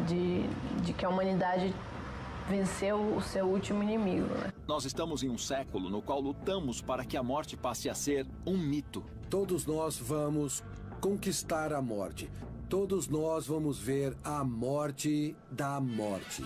[SPEAKER 10] De que a humanidade venceu o seu último inimigo, né?
[SPEAKER 8] Nós estamos em um século no qual lutamos para que a morte passe a ser um mito.
[SPEAKER 3] Todos nós vamos conquistar a morte. Todos nós vamos ver a morte da morte.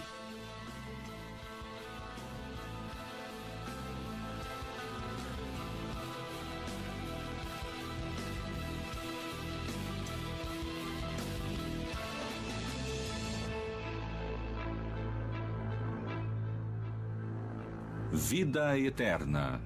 [SPEAKER 1] Vida eterna.